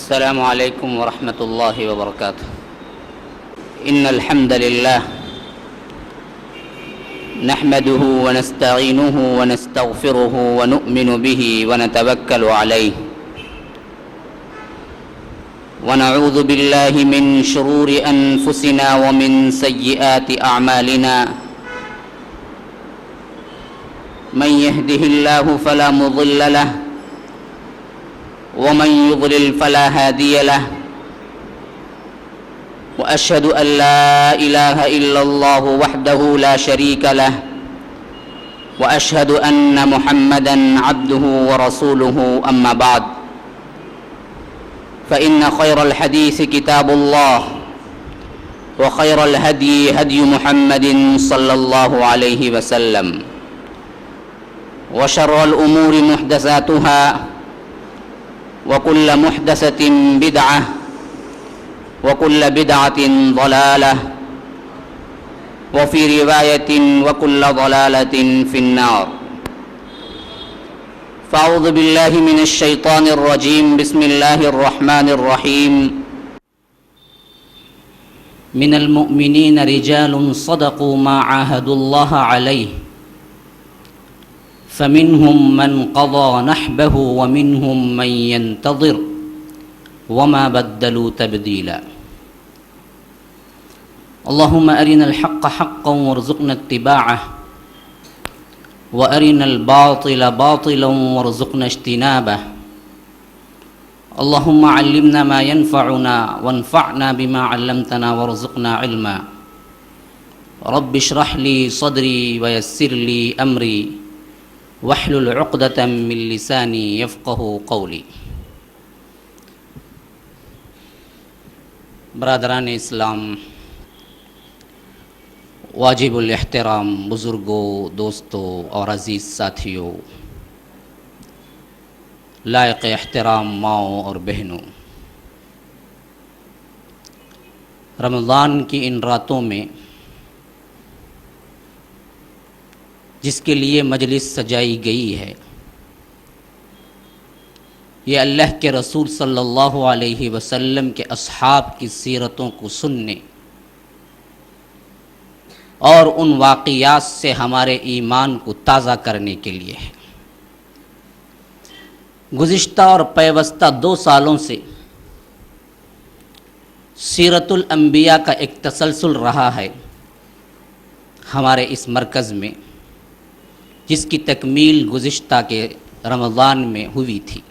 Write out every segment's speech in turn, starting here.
السلام عليكم ورحمة الله وبركاته. إن الحمد لله نحمده ونستعينه ونستغفره ونؤمن به ونتوكل عليه ونعوذ بالله من شرور أنفسنا ومن سيئات أعمالنا. من يهده الله فلا مضل له ومن يضلل فلا هادي له وأشهد أن لا إله إلا الله وحده لا شريك له وأشهد أن محمدا عبده ورسوله. أما بعد فإن خير الحديث كتاب الله وخير الهدي هدي محمد صلى الله عليه وسلم وشر الأمور محدثاتها وكل محدثة بدعة وكل بدعة ضلالة وفي رواية وكل ضلالة في النار. فأعوذ بالله من الشيطان الرجيم. بسم الله الرحمن الرحيم. من المؤمنين رجال صدقوا ما عاهدوا الله عليه فمنهم من قضى نحبه ومنهم من ينتظر وما بدلوا تبديلا. اللهم أرنا الحق حقا وارزقنا اتباعه وأرنا الباطل باطلا وارزقنا اجتنابه. اللهم علمنا ما ينفعنا وانفعنا بما علمتنا وارزقنا علما. رب اشرح لي صدري ويسر لي أمري واحلل عقدة من لساني يفقه قولی. برادران اسلام، واجب الاحترام بزرگوں، دوستوں اور عزیز ساتھیوں، لائق احترام ماؤں اور بہنوں، رمضان کی ان راتوں میں جس کے لیے مجلس سجائی گئی ہے، یہ اللہ کے رسول صلی اللہ علیہ وسلم کے اصحاب کی سیرتوں کو سننے اور ان واقعات سے ہمارے ایمان کو تازہ کرنے کے لیے ہے. گزشتہ اور پیوستہ 2 سالوں سے سیرت الانبیاء کا ایک تسلسل رہا ہے ہمارے اس مرکز میں، جس کی تکمیل گزشتہ کے رمضان میں ہوئی تھی.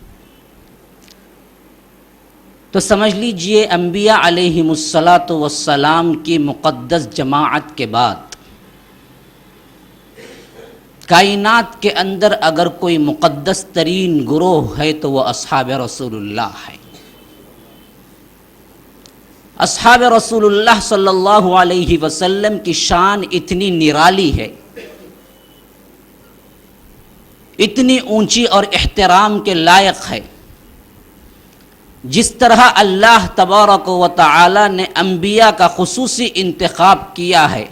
تو سمجھ لیجئے انبیاء علیہم السلام کی مقدس جماعت کے بعد کائنات کے اندر اگر کوئی مقدس ترین گروہ ہے تو وہ اصحاب رسول اللہ ہے. اصحاب رسول اللہ صلی اللہ علیہ وسلم کی شان اتنی نرالی ہے، اتنی اونچی اور احترام کے لائق ہے. جس طرح اللہ تبارک و تعالی نے انبیاء کا خصوصی انتخاب کیا ہے،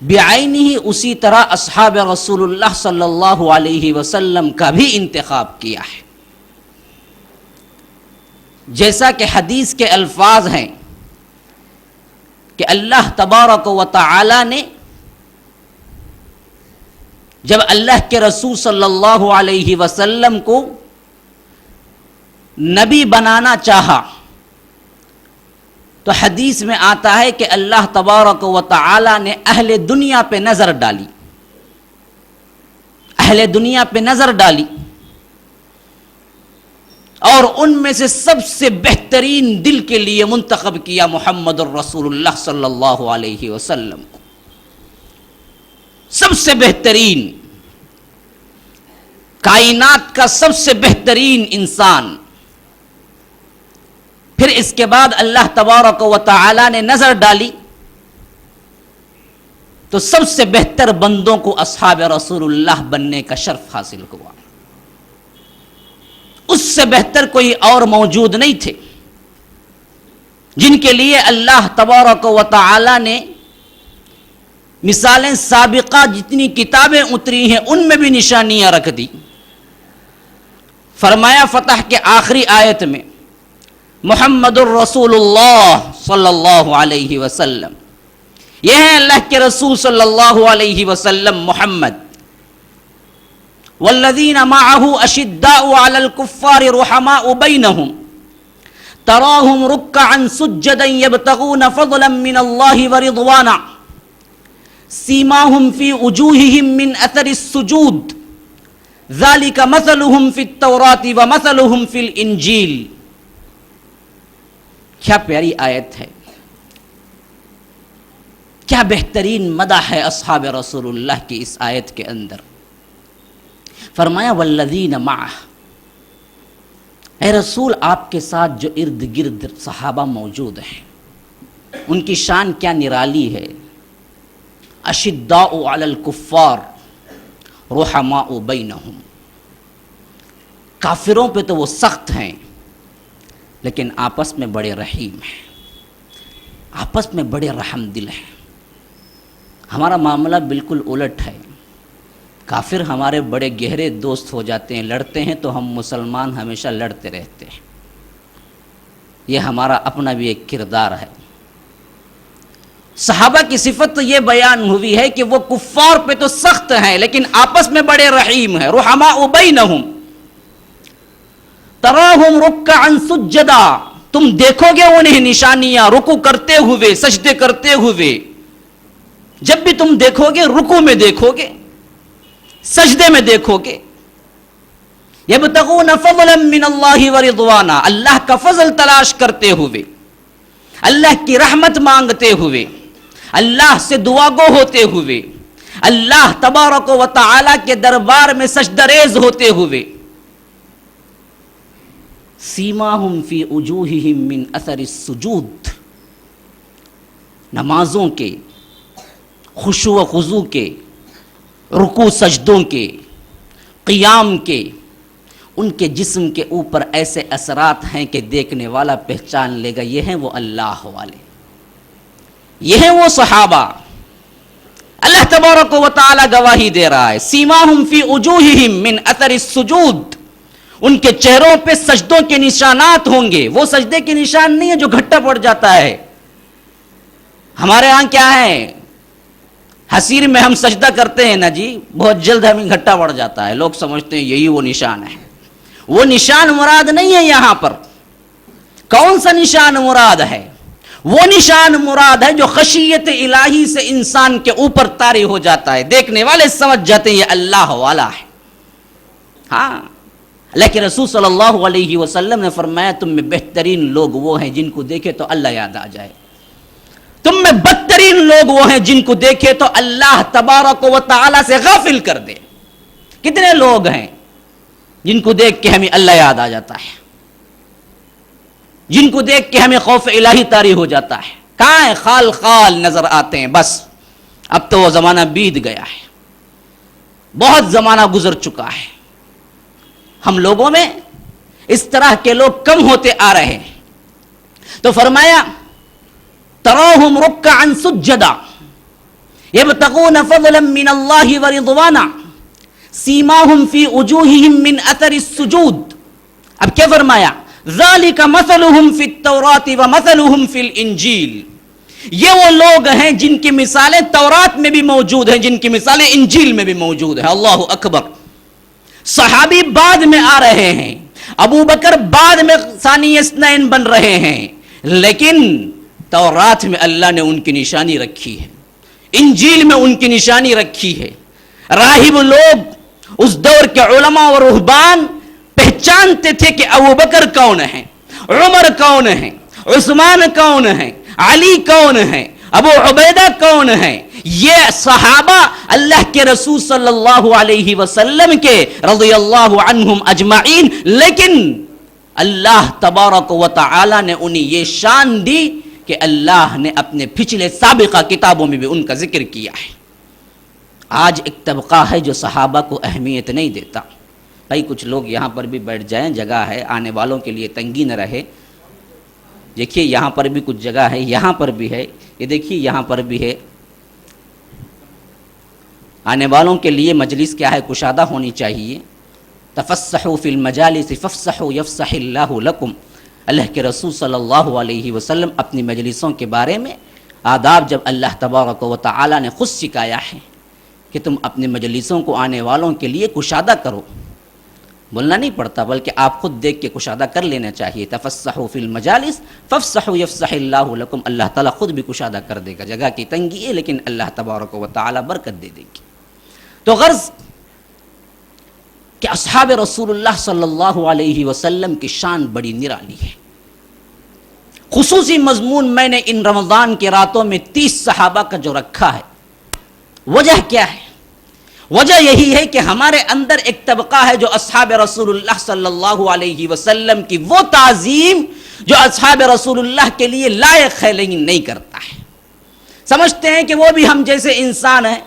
بعینہ ہی اسی طرح اصحاب رسول اللہ صلی اللہ علیہ وسلم کا بھی انتخاب کیا ہے. جیسا کہ حدیث کے الفاظ ہیں کہ اللہ تبارک و تعالی نے جب اللہ کے رسول صلی اللہ علیہ وسلم کو نبی بنانا چاہا تو حدیث میں آتا ہے کہ اللہ تبارک و تعالی نے اہل دنیا پہ نظر ڈالی، اہل دنیا پہ نظر ڈالی اور ان میں سے سب سے بہترین دل کے لیے منتخب کیا محمد الرسول اللہ صلی اللہ علیہ وسلم کو. سب سے بہترین، کائنات کا سب سے بہترین انسان. پھر اس کے بعد اللہ تبارک و تعالی نے نظر ڈالی تو سب سے بہتر بندوں کو اصحاب رسول اللہ بننے کا شرف حاصل ہوا. اس سے بہتر کوئی اور موجود نہیں تھے جن کے لیے اللہ تبارک و تعالی نے مثالیں سابقہ جتنی کتابیں اتری ہیں ان میں بھی نشانیاں رکھ دی. فرمایا فتح کے آخری آیت میں محمد الرسول اللہ صلی اللہ علیہ وسلم. یہ ہیں اللہ کے رسول صلی اللہ علیہ وسلم محمد. والذین معه اشداء علی الکفار رحماء بینہم تراہم رکعا سجدا یبتغون فضلا من اللہ ورضوانا سیماہم فی وجوہہم من اثر السجود ذالک مثلہم فی التوراۃ ومثلہم فی الانجیل. کیا پیاری آیت ہے، کیا بہترین مدح ہے اصحاب رسول اللہ کی اس آیت کے اندر. فرمایا والذین معہ، اے رسول آپ کے ساتھ جو ارد گرد صحابہ موجود ہیں ان کی شان کیا نرالی ہے. اشداء علی الکفار رحماء بینہم، کافروں پہ تو وہ سخت ہیں لیکن آپس میں بڑے رحیم ہیں، آپس میں بڑے رحم دل ہیں. ہمارا معاملہ بالکل الٹ ہے. کافر ہمارے بڑے گہرے دوست ہو جاتے ہیں، لڑتے ہیں تو ہم مسلمان ہمیشہ لڑتے رہتے ہیں. یہ ہمارا اپنا بھی ایک کردار ہے. صحابہ کی صفت تو یہ بیان ہوئی ہے کہ وہ کفار پہ تو سخت ہیں لیکن آپس میں بڑے رحیم ہیں. رحماء بینہم تراہم رکعا سجدا، تم دیکھو گے انہیں نشانیاں رکوع کرتے ہوئے، سجدے کرتے ہوئے. جب بھی تم دیکھو گے رکوع میں دیکھو گے، سجدے میں دیکھو گے. یبتغون فضلا من اللہ ورضوانا، اللہ کا فضل تلاش کرتے ہوئے، اللہ کی رحمت مانگتے ہوئے، اللہ سے دعا گو ہوتے ہوئے، اللہ تبارک و تعالی کے دربار میں سجدہ ریز ہوتے ہوئے. سیماہم فی وجوہہم من اثر السجود، نمازوں کے، خشوع و خضوع کے، رکوع سجدوں کے، قیام کے، ان کے جسم کے اوپر ایسے اثرات ہیں کہ دیکھنے والا پہچان لے گا یہ ہیں وہ اللہ والے، یہ ہیں وہ صحابہ. اللہ تبارک و تعالی گواہی دے رہا ہے سیماہم فی وجوہہم من اثر السجود، ان کے چہروں پہ سجدوں کے نشانات ہوں گے. وہ سجدے کے نشان نہیں ہے جو گھٹا پڑ جاتا ہے. ہمارے ہاں کیا ہے، حسیر میں ہم سجدہ کرتے ہیں نا جی، بہت جلد ہمیں گھٹا پڑ جاتا ہے. لوگ سمجھتے ہیں یہی وہ نشان ہے. وہ نشان مراد نہیں ہے یہاں پر. کون سا نشان مراد ہے؟ وہ نشان مراد ہے جو خشیت الہی سے انسان کے اوپر طاری ہو جاتا ہے، دیکھنے والے سمجھ جاتے ہیں یہ اللہ والا ہے. ہاں، لیکن رسول صلی اللہ علیہ وسلم نے فرمایا تم میں بہترین لوگ وہ ہیں جن کو دیکھے تو اللہ یاد آ جائے. تم میں بدترین لوگ وہ ہیں جن کو دیکھے تو اللہ تبارک و تعالی سے غافل کر دے. کتنے لوگ ہیں جن کو دیکھ کے ہمیں اللہ یاد آ جاتا ہے، جن کو دیکھ کے ہمیں خوف الہی طاری ہو جاتا ہے. کہاں ہے؟ خال خال نظر آتے ہیں. بس اب تو وہ زمانہ بیت گیا ہے، بہت زمانہ گزر چکا ہے. ہم لوگوں میں اس طرح کے لوگ کم ہوتے آ رہے ہیں. تو فرمایا تراہم رکعا سجدا یبتغون فضلا من اللہ ورضوانا سیماہم فی وجوہہم من اثر السجود. اب کیا فرمایا؟ ذالک مثلہم فی التوراۃ ومثلہم فی الانجیل. یہ وہ لوگ ہیں جن کی مثالیں تورات میں بھی موجود ہیں، جن کی مثالیں انجیل میں بھی موجود ہیں. اللہ اکبر. صحابی بعد میں آ رہے ہیں، ابو بکر بعد میں ثانی اثنین بن رہے ہیں، لیکن تورات میں اللہ نے ان کی نشانی رکھی ہے، انجیل میں ان کی نشانی رکھی ہے. راہب لوگ، اس دور کے علماء و رہبان پہچانتے تھے کہ ابو بکر کون ہیں، عمر کون ہیں، عثمان کون ہیں، علی کون ہیں، ابو عبیدہ کون ہیں. یہ صحابہ اللہ کے رسول صلی اللہ علیہ وسلم کے رضی اللہ عنہم اجمعین، لیکن اللہ تبارک و تعالی نے انہیں یہ شان دی کہ اللہ نے اپنے پچھلے سابقہ کتابوں میں بھی ان کا ذکر کیا ہے. آج ایک طبقہ ہے جو صحابہ کو اہمیت نہیں دیتا. بھائی کچھ لوگ یہاں پر بھی بیٹھ جائیں، جگہ ہے، آنے والوں کے لیے تنگی نہ رہے. دیکھیے یہاں پر بھی کچھ جگہ ہے، یہاں پر بھی ہے، یہ دیکھیے یہاں پر بھی ہے. آنے والوں کے لیے مجلس کیا ہے، کشادہ ہونی چاہیے. تفسحوا فی المجالس فافسحوا یفسح اللہ لکم. اللہ کے رسول صلی اللہ علیہ وسلم اپنی مجلسوں کے بارے میں آداب جب اللہ تبارک و تعالی نے خود سکھایا ہے کہ تم اپنے مجلسوں کو آنے والوں کے لیے کشادہ کرو، بولنا نہیں پڑتا بلکہ آپ خود دیکھ کے کشادہ کر لینا چاہیے. تفسحوا فی المجالس فافسحوا یفسح اللہ لکم، اللہ تعالیٰ خود بھی کشادہ کر دے گا. جگہ کی تنگی ہے لیکن اللہ تبارک و تعالیٰ برکت دے دے گی. تو غرض کہ اصحاب رسول اللہ صلی اللہ علیہ وسلم کی شان بڑی نرالی ہے. خصوصی مضمون میں نے ان رمضان کی راتوں میں 30 صحابہ کا جو رکھا ہے، وجہ کیا ہے؟ وجہ یہی ہے کہ ہمارے اندر ایک طبقہ ہے جو اصحاب رسول اللہ صلی اللہ علیہ وسلم کی وہ تعظیم جو اصحاب رسول اللہ کے لیے لائق ہے لیکن نہیں کرتا ہے. سمجھتے ہیں کہ وہ بھی ہم جیسے انسان ہیں،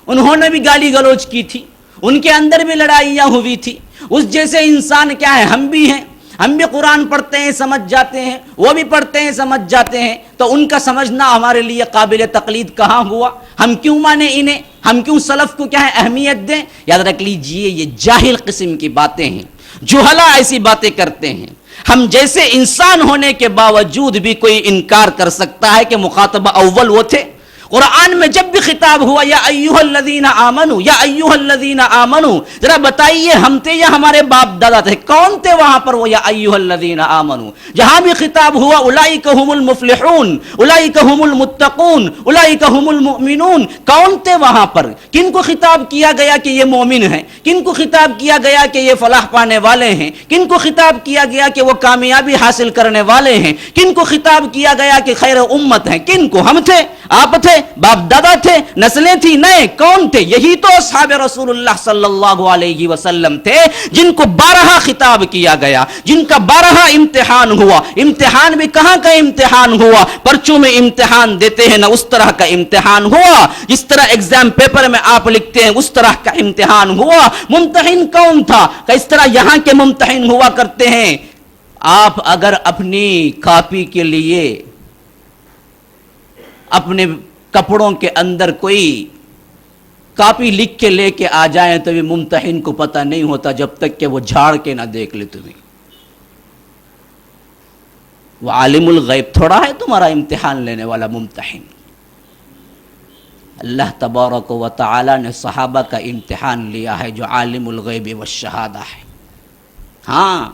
انہوں نے بھی گالی گلوچ کی تھی، ان کے اندر بھی لڑائیاں ہوئی تھی، اس جیسے انسان کیا ہے، ہم بھی ہیں، ہم بھی قرآن پڑھتے ہیں سمجھ جاتے ہیں، وہ بھی پڑھتے ہیں سمجھ جاتے ہیں، تو ان کا سمجھنا ہمارے لیے قابل تقلید کہاں ہوا؟ ہم کیوں مانیں انہیں؟ ہم کیوں سلف کو کیا ہے اہمیت دیں؟ یاد رکھ لیجئے یہ جاہل قسم کی باتیں ہیں، جہلا ایسی باتیں کرتے ہیں. ہم جیسے انسان ہونے کے باوجود بھی کوئی انکار کر سکتا ہے کہ مخاطب اول وہ تھے. قرآن میں جب بھی خطاب ہوا یا ایھا الذین آمنو، یا ایھا الذین آمنو، ذرا بتائیے ہم تھے یا ہمارے باپ دادا تھے؟ کون تھے وہاں پر وہ یا ایھا الذین آمنو؟ جہاں بھی خطاب ہوا اولئک ھم المفلحون، اولئک ھم المتقون، اولئک ھم المؤمنون، کون تھے وہاں پر؟ کن کو خطاب کیا گیا کہ یہ مومن ہیں؟ کن کو خطاب کیا گیا کہ یہ فلاح پانے والے ہیں؟ کن کو خطاب کیا گیا کہ وہ کامیابی حاصل کرنے والے ہیں؟ کن کو خطاب کیا گیا کہ خیر امت ہیں؟ کن کو؟ ہم تھے، آپ تھے، باپ دادا تھے، نسلیں تھی؟ نہیں، کون تھے؟ یہی تو اصحاب رسول اللہ صلی اللہ علیہ وسلم تھے جن کو 12 خطاب کیا گیا، جن کا 12 امتحان ہوا. امتحان بھی کہاں کا امتحان ہوا؟ پرچوں میں امتحان دیتے ہیں نا، اس طرح کا امتحان ہوا. جس طرح ایگزام پیپر میں آپ لکھتے ہیں اس طرح کا امتحان ہوا. ممتحن کون تھا؟ اس طرح یہاں کے ممتحن ہوا کرتے ہیں. آپ اگر اپنی کاپی کے لیے اپنے کپڑوں کے اندر کوئی کاپی لکھ کے لے کے آ جائیں تو بھی ممتحن کو پتہ نہیں ہوتا جب تک کہ وہ جھاڑ کے نہ دیکھ لے تمہیں. وہ عالم الغیب تھوڑا ہے تمہارا امتحان لینے والا ممتحن. اللہ تبارک و تعالی نے صحابہ کا امتحان لیا ہے جو عالم الغیب والشہادہ ہے. ہاں،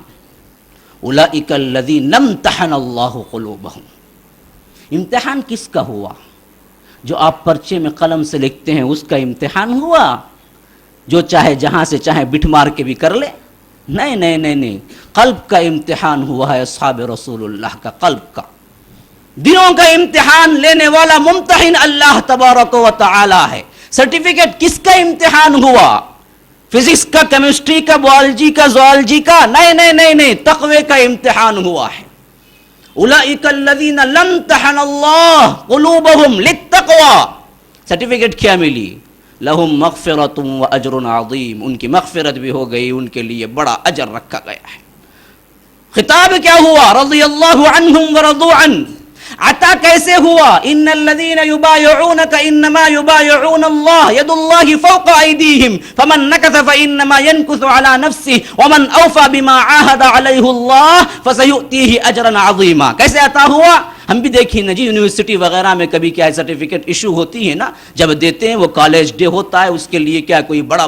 اولئک الذین امتحن اللہ قلوبہم. امتحان کس کا ہوا؟ جو آپ پرچے میں قلم سے لکھتے ہیں اس کا امتحان ہوا؟ جو چاہے جہاں سے چاہے بٹھ مار کے بھی کر لے؟ نہیں نہیں نہیں نہیں، قلب کا امتحان ہوا ہے اصحاب رسول اللہ کا، قلب کا. دلوں کا امتحان لینے والا ممتحن اللہ تبارک و تعالی ہے. سرٹیفکیٹ کس کا امتحان ہوا؟ فزکس کا، کیمسٹری کا، بایولوجی کا، زوالوجی کا؟ نہیں نہیں نہیں نہیں، تقوی کا امتحان ہوا ہے. اولئک الذین لم امتحن اللہ قلوبہم للتقوی. سرٹیفکیٹ کیا ملی؟ لہم مغفرۃ و اجر عظیم. ان کی مغفرت بھی ہو گئی، ان کے لیے بڑا اجر رکھا گیا ہے. خطاب کیا ہوا؟ رضی اللہ عنہم ورضوا عنہ. عطا کیسے ہوا؟ ان الذین یبایعونک انما یبایعون اللہ ید اللہ فوق ایدیہم فمن نکث فانما ینکث علی نفسہ ومن اوفی بما عاہد علیہ اللہ فسیؤتیہ اجرا عظیما. کیسے عطا ہوا؟ ہم بھی دیکھیں نا جی، یونیورسٹی وغیرہ میں کبھی کیا سرٹیفکیٹ ایشو ہوتی ہے نا، جب دیتے ہیں وہ کالج ڈے ہوتا ہے، اس کے لیے کیا کوئی بڑا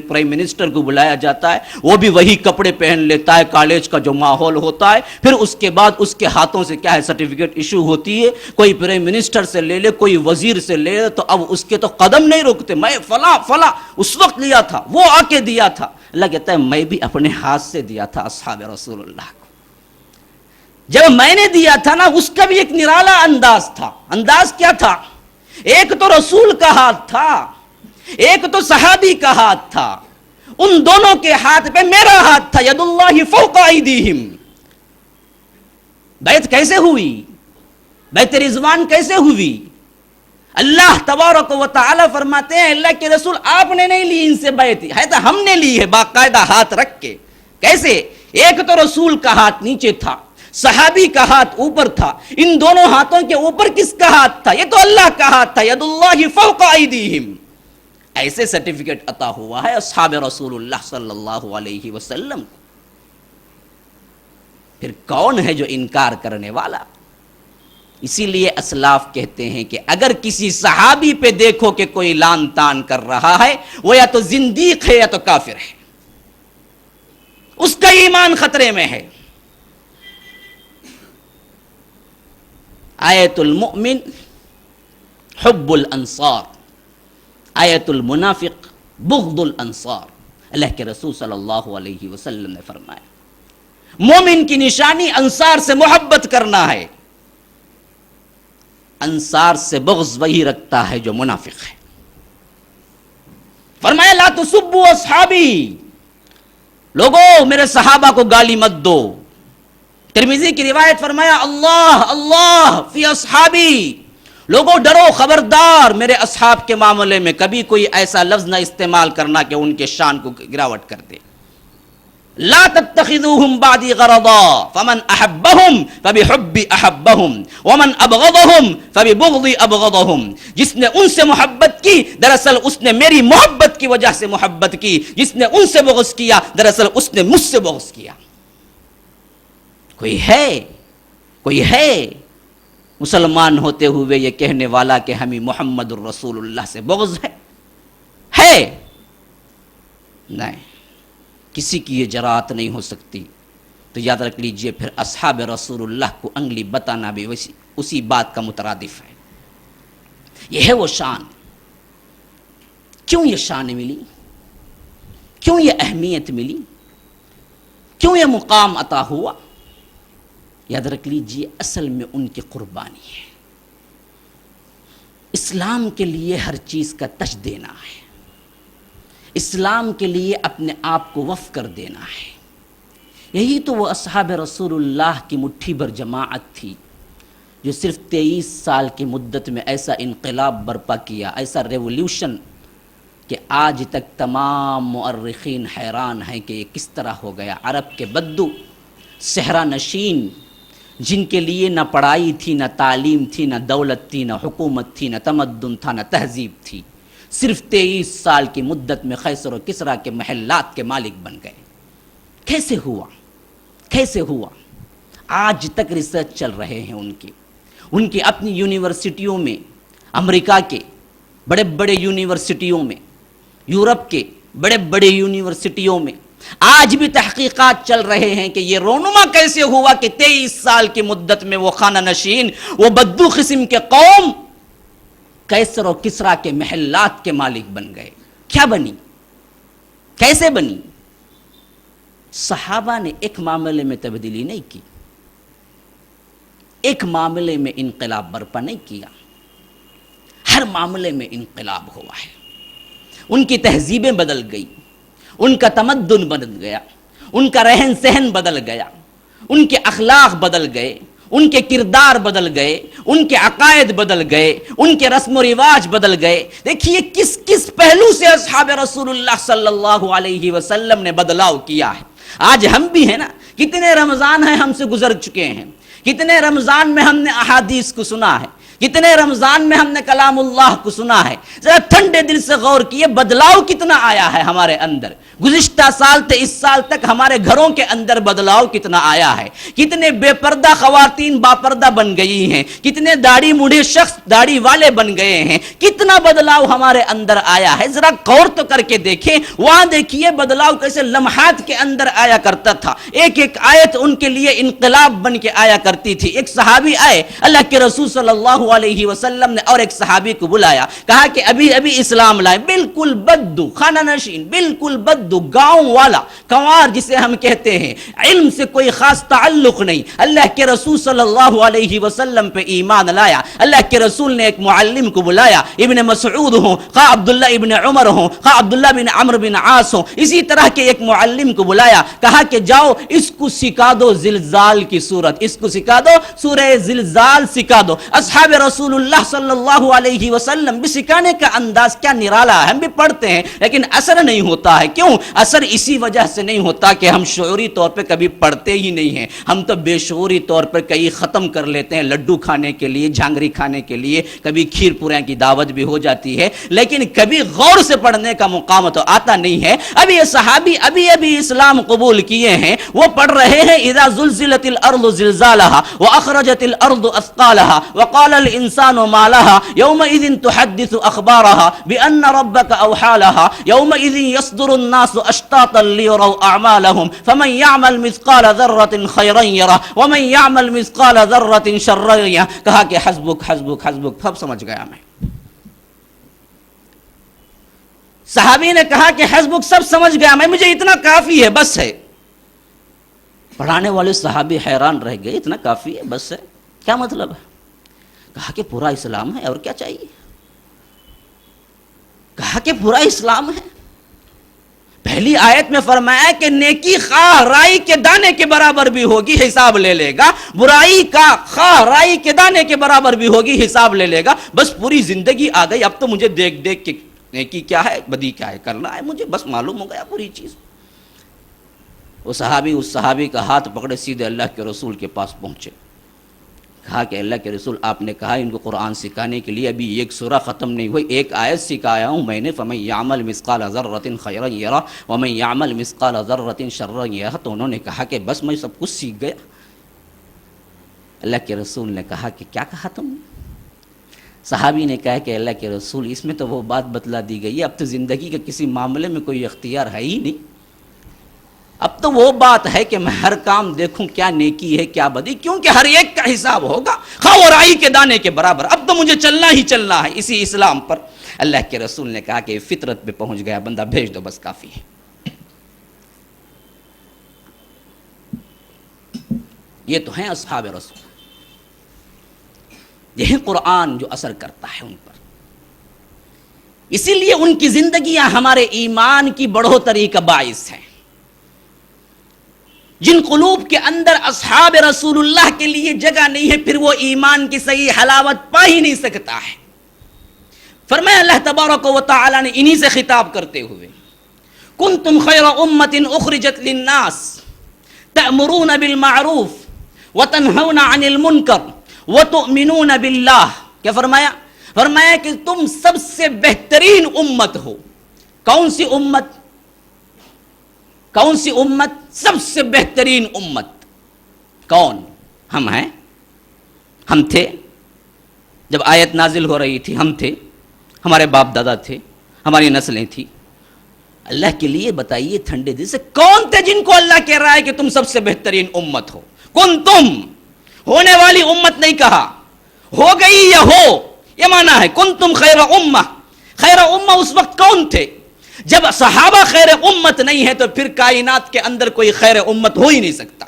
پرائم منسٹر کو بلایا جاتا ہے، وہ بھی وہی کپڑے پہن لیتا ہے، کالج کا جو ماحول ہوتا ہے، پھر اس کے بعد اس کے ہاتھوں سے کیا ہے سرٹیفکیٹ ایشو ہوتی ہے. کوئی پرائم منسٹر سے لے لے، کوئی وزیر سے لے لے، تو اب اس کے تو قدم نہیں رکتے. میں فلاں فلاں اس وقت لیا تھا، وہ آ کے دیا تھا. اللہ کہتا ہے میں بھی اپنے ہاتھ سے دیا تھا اصحاب رسول اللہ کو. جب میں نے دیا تھا نا، اس کا بھی ایک نرالا انداز تھا. انداز کیا تھا؟ ایک تو رسول کا ہاتھ تھا، ایک تو صحابی کا ہاتھ تھا. ان دونوں کے ہاتھ پہ میرا ہاتھ تھا. ید اللہ فوق ایدیہم. بیعت کیسے ہوئی؟ بیعت رضوان کیسے ہوئی؟ اللہ تبارک و تعالی فرماتے ہیں اللہ کے رسول آپ نے نہیں لی ان سے بیعت، ہے تو ہم نے لی ہے باقاعدہ ہاتھ رکھ کے. کیسے؟ ایک تو رسول کا ہاتھ نیچے تھا، صحابی کا ہاتھ اوپر تھا. ان دونوں ہاتھوں کے اوپر کس کا ہاتھ تھا؟ یہ تو اللہ کا ہاتھ تھا. ید اللہ فوق ایدیہم. ایسے سرٹیفکیٹ عطا ہوا ہے اصحاب رسول اللہ صلی اللہ علیہ وسلم. پھر کون ہے جو انکار کرنے والا؟ اسی لیے اسلاف کہتے ہیں کہ اگر کسی صحابی پہ دیکھو کہ کوئی لان تان کر رہا ہے، وہ یا تو زندیق ہے یا تو کافر ہے، اس کا ایمان خطرے میں ہے۔ آیت المؤمن حب الانصار، آیت المنافق بغض الانصار۔ اللہ کے رسول صلی اللہ علیہ وسلم نے فرمایا مومن کی نشانی انصار سے محبت کرنا ہے، انصار سے بغض وہی رکھتا ہے جو منافق ہے۔ فرمایا لا تسبوا اصحابی، لوگوں میرے صحابہ کو گالی مت دو۔ ترمذی کی روایت فرمایا اللہ اللہ فی اصحابی، لوگوں ڈرو خبردار میرے اصحاب کے معاملے میں کبھی کوئی ایسا لفظ نہ استعمال کرنا کہ ان کے شان کو گراوٹ کر دے۔ لا تتخذوهم بعدی غرضا فمن احبهم فبحبی احبهم ومن ابغضهم فببغضی ابغضهم، جس نے ان سے محبت کی دراصل اس نے میری محبت کی وجہ سے محبت کی، جس نے ان سے بغض کیا دراصل اس نے مجھ سے بغض کیا۔ کوئی ہے مسلمان ہوتے ہوئے یہ کہنے والا کہ ہمیں محمد الرسول اللہ سے بغض ہے؟ نہیں، کسی کی یہ جرات نہیں ہو سکتی۔ تو یاد رکھ لیجئے پھر اصحاب رسول اللہ کو انگلی بتانا بھی اسی بات کا مترادف ہے۔ یہ ہے وہ شان۔ کیوں یہ شان ملی؟ کیوں یہ اہمیت ملی؟ کیوں یہ مقام عطا ہوا؟ یاد رکھ لیجئے اصل میں ان کی قربانی ہے۔ اسلام کے لیے ہر چیز کا تج دینا ہے، اسلام کے لیے اپنے آپ کو وقف کر دینا ہے۔ یہی تو وہ اصحاب رسول اللہ کی مٹھی بھر جماعت تھی جو صرف 23 سال کی مدت میں ایسا انقلاب برپا کیا، ایسا ریولوشن کہ آج تک تمام مؤرخین حیران ہیں کہ یہ کس طرح ہو گیا۔ عرب کے بدو صحرا نشین جن کے لیے نہ پڑھائی تھی، نہ تعلیم تھی، نہ دولت تھی، نہ حکومت تھی، نہ تمدن تھا، نہ تہذیب تھی، صرف 23 سال کی مدت میں قیصر و کسریٰ کے محلات کے مالک بن گئے۔ کیسے ہوا؟ آج تک ریسرچ چل رہے ہیں ان کی اپنی یونیورسٹیوں میں، امریکہ کے بڑے بڑے یونیورسٹیوں میں، یورپ کے بڑے بڑے یونیورسٹیوں میں آج بھی تحقیقات چل رہے ہیں کہ یہ رونما کیسے ہوا کہ 23 سال کی مدت میں وہ خانہ نشین، وہ بدو قسم کے قوم قیصر و کسریٰ کے محلات کے مالک بن گئے۔ کیا بنی؟ کیسے بنی؟ صحابہ نے ایک معاملے میں تبدیلی نہیں کی، ایک معاملے میں انقلاب برپا نہیں کیا، ہر معاملے میں انقلاب ہوا ہے۔ ان کی تہذیبیں بدل گئی، ان کا تمدن بدل گیا، ان کا رہن سہن بدل گیا، ان کے اخلاق بدل گئے، ان کے کردار بدل گئے، ان کے عقائد بدل گئے، ان کے رسم و رواج بدل گئے۔ دیکھیے کس کس پہلو سے اصحاب رسول اللہ صلی اللہ علیہ وسلم نے بدلاؤ کیا ہے۔ آج ہم بھی ہیں نا، کتنے رمضان ہیں ہم سے گزر چکے ہیں، کتنے رمضان میں ہم نے احادیث کو سنا ہے، کتنے رمضان میں ہم نے کلام اللہ کو سنا ہے۔ ذرا ٹھنڈے دل سے غور کیے بدلاؤ کتنا آیا ہے ہمارے اندر۔ گزشتہ سال سے اس سال تک ہمارے گھروں کے اندر بدلاؤ کتنا آیا ہے، کتنے بے پردہ خواتین باپردہ بن گئی ہیں، کتنے داڑھی مونڈھے شخص داڑھی والے بن گئے ہیں، کتنا بدلاؤ ہمارے اندر آیا ہے۔ ذرا غور تو کر کے دیکھیں، وہاں دیکھیے بدلاؤ کیسے لمحات کے اندر آیا کرتا تھا، ایک ایک آیت ان کے لیے انقلاب بن کے آیا کرتی تھی۔ ایک صحابی آئے، اللہ کے رسول صلی اللہ علیہ وسلم نے اور ایک صحابی کو بلایا، کہا کہ ابھی اسلام لائے، بالکل بدو خانہ نشین، بالکل بدو گاؤں والا، کنوار جسے ہم کہتے ہیں، علم سے کوئی خاص تعلق نہیں، اللہ کے رسول صلی اللہ علیہ وسلم پہ ایمان لایا۔ اللہ کے رسول نے ایک معلم کو بلایا، ابن مسعود ہوں، خواہ عبداللہ ابن عمر ہوں، خواہ عبداللہ بن عمرو بن عاص ہوں، اسی طرح کے ایک معلم کو بلایا، کہا کہ جاؤ اس کو سکھا دو زلزال کی صورت، اس کو سکھا دو سورہ زلزال سکھا دو۔ اصحاب رسول اللہ صلی اللہ علیہ وسلم بھی سکھانے کا انداز کیا نرالا ہے. ہم بھی پڑھتے ہیں لیکن اثر نہیں ہوتا ہے. کیوں اثر؟ اسی وجہ سے نہیں ہوتا کہ ہم شعوری طور پہ کبھی پڑھتے ہی نہیں ہیں. ہم تو بے شعوری طور پر کئی ختم کر لیتے ہیں لڈو کھانے کے لیے, جھانگری کھانے کے لیے, کبھی کھیر پوریاں کی دعوت بھی ہو جاتی ہے, لیکن کبھی غور سے پڑھنے کا مقام تو آتا نہیں ہے. ابھی یہ صحابی ابھی اسلام قبول کیے ہیں, وہ پڑھ رہے ہیں اذا زلزلت الارض زلزالها واخرجت الارض اثقالها وقال الانسان ما لها يومئذ تحدث اخبارها بان ربك اوحى لها يومئذ يصدر الناس اشتاتا ليروا اعمالهم فمن يعمل مثقال ذرة خيرا يره ومن يعمل مثقال ذرة شرا يره. کہا کہ حسبک حسبک حسبک. سب سمجھ گیا میں. صحابی نے کہا کہ حسبک, سب سمجھ گیا میں, مجھے اتنا کافی ہے, بس ہے. پڑھانے والے صحابی حیران رہ گئے, اتنا کافی ہے, بس ہے, کیا مطلب ہے؟ کہا کہ پورا اسلام ہے, اور کیا چاہیے؟ کہا کہ پورا اسلام ہے. پہلی آیت میں فرمایا کہ نیکی خواہ رائی کے دانے کے برابر بھی ہوگی, حساب لے لے گا. برائی کا خواہ رائی کے دانے کے برابر بھی ہوگی, حساب لے لے گا. بس پوری زندگی آ گئی, اب تو مجھے دیکھ دیکھ کے نیکی کیا ہے بدی کیا ہے کرنا ہے, مجھے بس معلوم ہو گیا پوری چیز. وہ صحابی اس صحابی کا ہاتھ پکڑے سیدھے اللہ کے رسول کے پاس پہنچے. کہا کہ اللہ کے رسول, آپ نے کہا ان کو قرآن سکھانے کے لیے ابھی ایک سورہ ختم نہیں ہوئی, ایک آیت سکھایا ہوں میں نے, فَمَن يَعْمَلْ مِثْقَالَ ذَرَّةٍ خَيْرًا يَرَهُ وَمَن يَعْمَلْ مِثْقَالَ ذَرَّةٍ شَرًّا يَرَهُ. تو انہوں نے کہا کہ بس میں سب کچھ سیکھ گیا. اللہ کے رسول نے کہا کہ کیا کہا تم نے؟ صحابی نے کہا کہ اللہ کے رسول, اس میں تو وہ بات بتلا دی گئی ہے, اب تو زندگی کے کسی معاملے میں کوئی اختیار ہے ہی نہیں. اب تو وہ بات ہے کہ میں ہر کام دیکھوں کیا نیکی ہے کیا بدی, کیونکہ ہر ایک کا حساب ہوگا خواہ اور رائی کے دانے کے برابر. اب تو مجھے چلنا ہی چلنا ہے اسی اسلام پر. اللہ کے رسول نے کہا کہ فطرت پہ پہنچ گیا بندہ, بھیج دو بس کافی ہے. یہ تو ہیں اصحاب رسول, یہ قرآن جو اثر کرتا ہے ان پر. اسی لیے ان کی زندگیاں ہمارے ایمان کی بڑھوتری کا باعث ہیں. جن قلوب کے اندر اصحاب رسول اللہ کے لیے جگہ نہیں ہے, پھر وہ ایمان کی صحیح حلاوت پا ہی نہیں سکتا ہے. فرمایا اللہ تبارک و تعالی نے انہی سے خطاب کرتے ہوئے, کنتم خیر امت اخرجت للناس تأمرون بالمعروف وتنہون عن المنکر وتؤمنون باللہ. کیا فرمایا؟ فرمایا کہ تم سب سے بہترین امت ہو. کون سی امت؟ کون سی امت؟ سب سے بہترین امت. کون؟ ہم ہیں, ہم تھے جب آیت نازل ہو رہی تھی, ہم تھے, ہمارے باپ دادا تھے, ہماری نسلیں تھیں. اللہ کے لیے بتائیے ٹھنڈے دل سے, کون تھے جن کو اللہ کہہ رہا ہے کہ تم سب سے بہترین امت ہو؟ کن تم, ہونے والی امت نہیں کہا, ہو گئی یا ہو, یہ معنی ہے کن تم خیر امہ. خیر امہ اس وقت کون تھے؟ جب صحابہ خیر امت نہیں ہے تو پھر کائنات کے اندر کوئی خیر امت ہو ہی نہیں سکتا.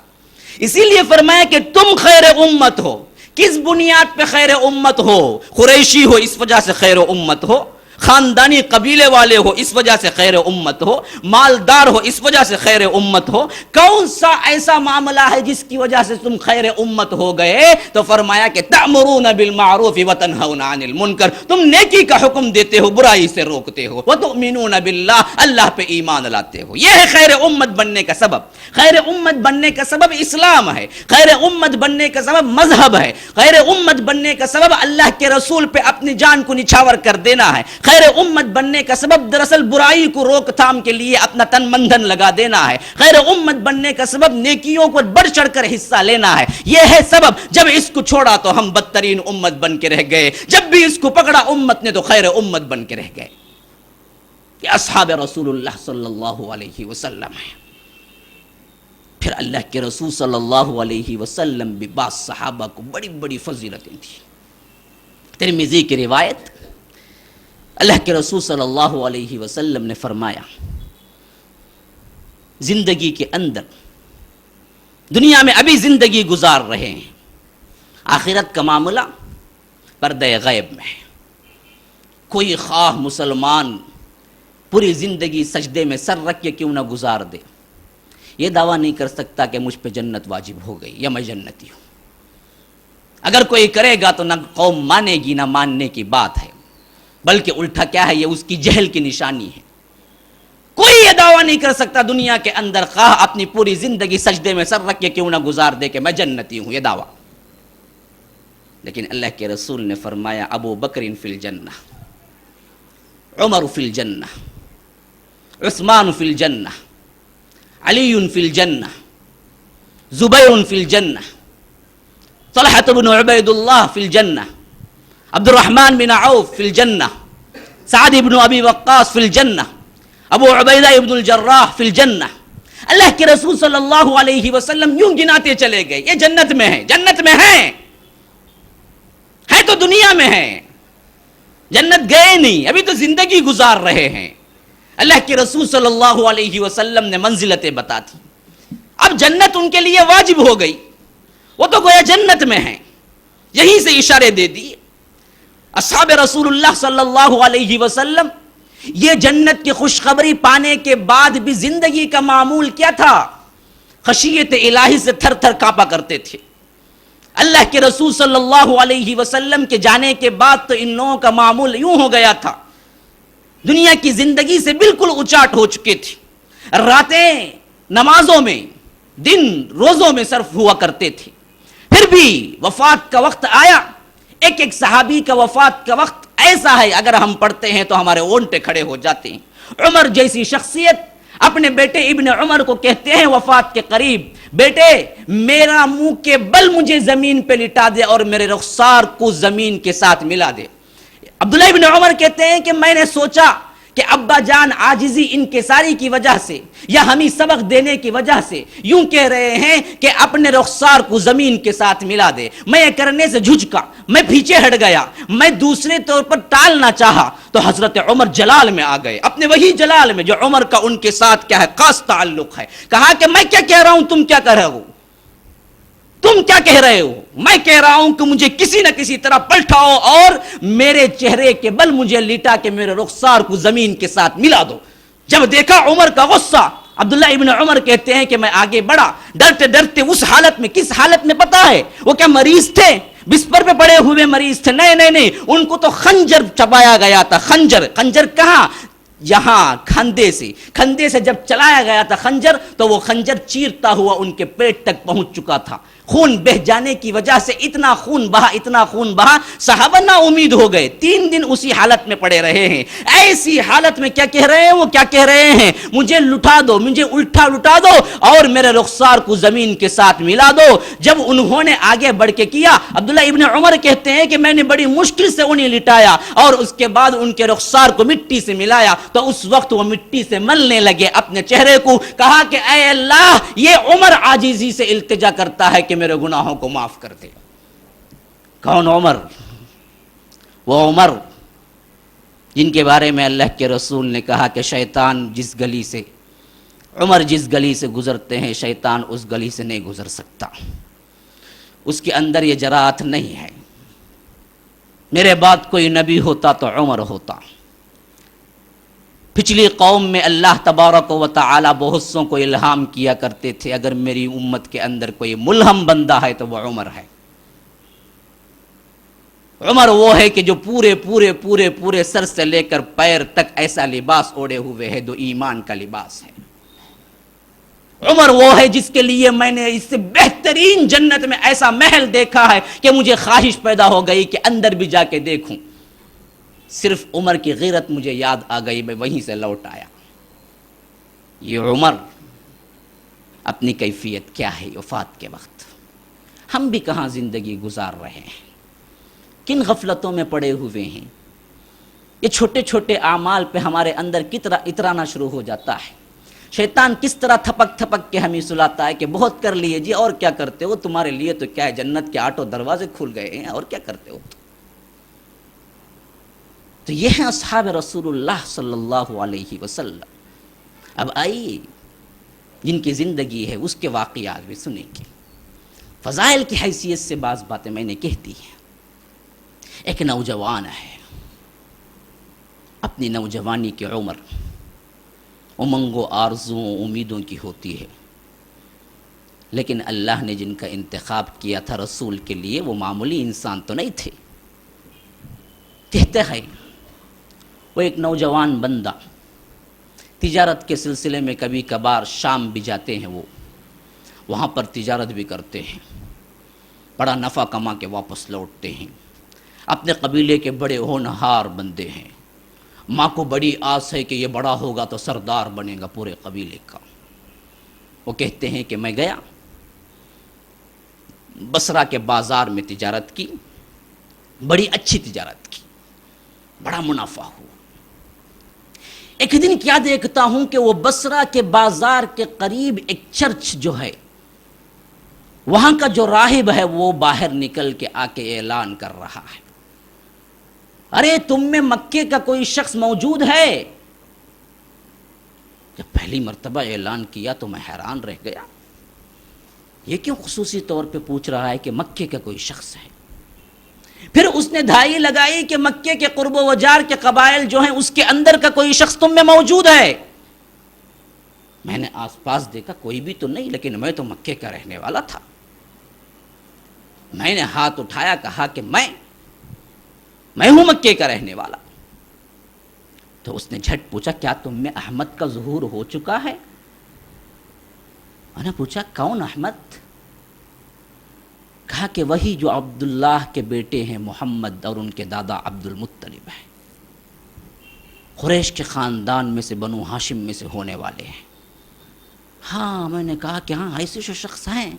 اسی لیے فرمایا کہ تم خیر امت ہو. کس بنیاد پہ خیر امت ہو؟ قریشی ہو اس وجہ سے خیر امت ہو, خاندانی قبیلے والے ہو اس وجہ سے خیر امت ہو, مالدار ہو اس وجہ سے خیر امت ہو. کون سا ایسا معاملہ ہے جس کی وجہ سے تم خیر امت ہو گئے؟ تو فرمایا کہ تأمرون بالمعروف وتنہون عن المنکر, تم نیکی کا حکم دیتے ہو, برائی سے روکتے ہو. وتؤمنون باللہ, اللہ پہ ایمان لاتے ہو. یہ ہے خیر امت بننے کا سبب. خیر امت بننے کا سبب اسلام ہے. خیر امت بننے کا سبب مذہب ہے. خیر امت بننے کا سبب اللہ کے رسول پہ اپنی جان کو نچھاور کر دینا ہے. خیر امت بننے کا سبب دراصل برائی کو روک تھام کے لیے اپنا تن من دھن لگا دینا ہے. خیر امت بننے کا سبب نیکیوں کو بڑھ چڑھ کر حصہ لینا ہے. یہ ہے سبب. جب اس کو چھوڑا تو ہم بدترین امت بن کے رہ گئے, جب بھی اس کو پکڑا امت نے تو خیر امت بن کے رہ گئے. کہ اصحاب رسول اللہ صلی اللہ علیہ وسلم ہے. پھر اللہ کے رسول صلی اللہ علیہ وسلم بھی بعض صحابہ کو بڑی بڑی فضیلتیں تھیں. ترمذی کی روایت, اللہ کے رسول صلی اللہ علیہ وسلم نے فرمایا, زندگی کے اندر دنیا میں ابھی زندگی گزار رہے ہیں, آخرت کا معاملہ پردہ غیب میں ہے. کوئی خواہ مسلمان پوری زندگی سجدے میں سر رکھ کے کیوں نہ گزار دے, یہ دعویٰ نہیں کر سکتا کہ مجھ پہ جنت واجب ہو گئی یا میں جنتی ہوں. اگر کوئی کرے گا تو نہ قوم مانے گی، نہ ماننے کی بات ہے، بلکہ الٹا کیا ہے، یہ اس کی جہل کی نشانی ہے۔ کوئی یہ دعویٰ نہیں کر سکتا دنیا کے اندر، خواہ اپنی پوری زندگی سجدے میں سر رکھ کے کیوں نہ گزار دے کہ میں جنتی ہوں، یہ دعویٰ۔ لیکن اللہ کے رسول نے فرمایا ابو بکر فی الجنہ، عمر فی الجنہ، عثمان فی الجنہ، علی فی الجنہ، زبیر فی الجنہ، طلحہ بن عبید اللہ فی الجنہ، عبد الرحمن بن عوف فی الجنہ، سعد بن ابی وقاص فی الجنہ، ابو عبیدہ ابن الجراح فی الجنہ۔ اللہ کے رسول صلی اللہ علیہ وسلم یوں گناتے چلے گئے، یہ جنت میں ہیں، جنت میں ہیں، ہے تو دنیا میں ہیں، جنت گئے نہیں، ابھی تو زندگی گزار رہے ہیں۔ اللہ کے رسول صلی اللہ علیہ وسلم نے منزلتیں بتا دی، اب جنت ان کے لیے واجب ہو گئی، وہ تو گویا جنت میں ہیں، یہیں سے اشارے دے دیے۔ اصحاب رسول اللہ صلی اللہ علیہ وسلم یہ جنت کی خوشخبری پانے کے بعد بھی زندگی کا معمول کیا تھا؟ خشیت الہی سے تھر تھر کانپا کرتے تھے۔ اللہ کے رسول صلی اللہ علیہ وسلم کے جانے کے بعد تو ان لوگوں کا معمول یوں ہو گیا تھا، دنیا کی زندگی سے بالکل اچاٹ ہو چکے تھے، راتیں نمازوں میں، دن روزوں میں صرف ہوا کرتے تھے۔ پھر بھی وفات کا وقت آیا، ایک ایک صحابی کا وفات کا وقت ایسا ہے اگر ہم پڑھتے ہیں تو ہمارے اونٹے کھڑے ہو جاتے ہیں۔ عمر جیسی شخصیت اپنے بیٹے ابن عمر کو کہتے ہیں وفات کے قریب، بیٹے میرا منہ کے بل مجھے زمین پہ لٹا دے اور میرے رخسار کو زمین کے ساتھ ملا دے۔ عبداللہ ابن عمر کہتے ہیں کہ میں نے سوچا کہ ابا جان عاجزی انکساری کی وجہ سے یا ہمیں سبق دینے کی وجہ سے یوں کہہ رہے ہیں کہ اپنے رخسار کو زمین کے ساتھ ملا دے۔ میں یہ کرنے سے جھجکا، میں پیچھے ہٹ گیا، میں دوسرے طور پر ٹالنا چاہا تو حضرت عمر جلال میں آ گئے، اپنے وہی جلال میں جو عمر کا ان کے ساتھ کیا ہے، خاص تعلق ہے۔ کہا کہ میں کیا کہہ رہا ہوں، تم کیا کہہ رہے ہو، تم کیا کہہ رہے ہو؟ میں کہہ رہا ہوں کہ مجھے کسی نہ کسی طرح پلٹاؤ اور میرے چہرے کے بل مجھے لٹا کے میرے رخسار کو زمین کے ساتھ ملا دو۔ جب دیکھا عمر کا غصہ، عبداللہ ابن عمر کہتے ہیں کہ میں آگے بڑھا، ڈرتے ڈرتے اس حالت میں، کس حالت میں پتا ہے؟ وہ کیا مریض تھے، بستر پہ پڑے ہوئے مریض تھے؟ نہیں، ان کو تو خنجر چبایا گیا تھا۔ خنجر کہاں؟ یہاں کھندے سے جب چلایا گیا تھا خنجر، تو وہ خنجر چیرتا ہوا ان کے پیٹ تک پہنچ چکا تھا۔ خون بہ جانے کی وجہ سے اتنا خون بہا، صحابہ نا امید ہو گئے، 3 دن اسی حالت میں پڑے رہے ہیں۔ ایسی حالت میں کیا کہہ رہے ہیں وہ، کیا کہہ رہے ہیں؟ مجھے لٹا دو، مجھے الٹا لٹا دو اور میرے رخسار کو زمین کے ساتھ ملا دو۔ جب انہوں نے آگے بڑھ کے کیا، عبداللہ ابن عمر کہتے ہیں کہ میں نے بڑی مشکل سے انہیں لٹایا اور اس کے بعد ان کے رخسار کو مٹی سے ملایا تو اس وقت وہ مٹی سے ملنے لگے اپنے چہرے کو۔ کہا کہ اے اللہ، یہ عمر عاجزی سے التجا کرتا ہے کہ میرے گناہوں کو معاف کر دے۔ کون عمر؟ وہ عمر جن کے بارے میں اللہ کے رسول نے کہا کہ شیطان جس گلی سے، عمر جس گلی سے گزرتے ہیں، شیطان اس گلی سے نہیں گزر سکتا، اس کے اندر یہ جرات نہیں ہے۔ میرے بعد کوئی نبی ہوتا تو عمر ہوتا۔ پچھلی قوم میں اللہ تبارک و تعالی بہت سوں کو الہام کیا کرتے تھے، اگر میری امت کے اندر کوئی ملہم بندہ ہے تو وہ عمر ہے۔ عمر وہ ہے کہ جو پورے سر سے لے کر پیر تک ایسا لباس اوڑے ہوئے ہے جو ایمان کا لباس ہے۔ عمر وہ ہے جس کے لیے میں نے اس سے بہترین جنت میں ایسا محل دیکھا ہے کہ مجھے خواہش پیدا ہو گئی کہ اندر بھی جا کے دیکھوں۔ صرف عمر کی غیرت مجھے یاد آ گئی، میں وہیں سے لوٹ آیا۔ یہ عمر اپنی کیفیت کیا ہے وفات کے وقت؟ ہم بھی کہاں زندگی گزار رہے ہیں، کن غفلتوں میں پڑے ہوئے ہیں؟ یہ چھوٹے چھوٹے اعمال پہ ہمارے اندر کتنا اترانا شروع ہو جاتا ہے۔ شیطان کس طرح تھپک کے ہمیں سلاتا ہے کہ بہت کر لیے جی، اور کیا کرتے ہو، تمہارے لیے تو کیا ہے، جنت کے 8 دروازے کھل گئے ہیں، اور کیا کرتے ہو؟ تو یہ ہیں اصحاب رسول اللہ صلی اللہ علیہ وسلم۔ اب آئیے جن کی زندگی ہے اس کے واقعات بھی سنیں گے۔ فضائل کی حیثیت سے بعض باتیں میں نے کہہ دی ہیں۔ ایک نوجوان ہے، اپنی نوجوانی کی عمر امنگوں، آرزوؤں، امیدوں کی ہوتی ہے۔ لیکن اللہ نے جن کا انتخاب کیا تھا رسول کے لیے وہ معمولی انسان تو نہیں تھے. کہتے ہیں وہ ایک نوجوان بندہ تجارت کے سلسلے میں کبھی کبھار شام بھی جاتے ہیں، وہ وہاں پر تجارت بھی کرتے ہیں، بڑا نفع کما کے واپس لوٹتے ہیں. اپنے قبیلے کے بڑے ہونہار بندے ہیں، ماں کو بڑی آس ہے کہ یہ بڑا ہوگا تو سردار بنے گا پورے قبیلے کا. وہ کہتے ہیں کہ میں گیا بصرہ کے بازار میں تجارت کی، بڑی اچھی تجارت کی، بڑا منافع ہوا. ایک دن کیا دیکھتا ہوں کہ وہ بصرہ کے بازار کے قریب ایک چرچ جو ہے وہاں کا جو راہب ہے وہ باہر نکل کے آ کے اعلان کر رہا ہے، ارے تم میں مکے کا کوئی شخص موجود ہے؟ جب پہلی مرتبہ اعلان کیا تو میں حیران رہ گیا، یہ کیوں خصوصی طور پہ پوچھ رہا ہے کہ مکے کا کوئی شخص ہے؟ پھر اس نے دھائی لگائی کہ مکے کے قرب و وجار کے قبائل جو ہیں اس کے اندر کا کوئی شخص تم میں موجود ہے. میں نے آس پاس دیکھا کوئی بھی تو نہیں، لیکن میں تو مکے کا رہنے والا تھا. میں نے ہاتھ اٹھایا، کہا کہ میں ہوں مکے کا رہنے والا. تو اس نے جھٹ پوچھا کیا تم میں احمد کا ظہور ہو چکا ہے؟ میں نے پوچھا کون احمد؟ کہا کہ وہی جو عبداللہ کے بیٹے ہیں محمد اور ان کے دادا عبد المطلب ہیں، قریش کے خاندان میں سے بنو ہاشم میں سے ہونے والے ہیں. ہاں میں نے کہا کہ ہاں ایسے شخص ہیں،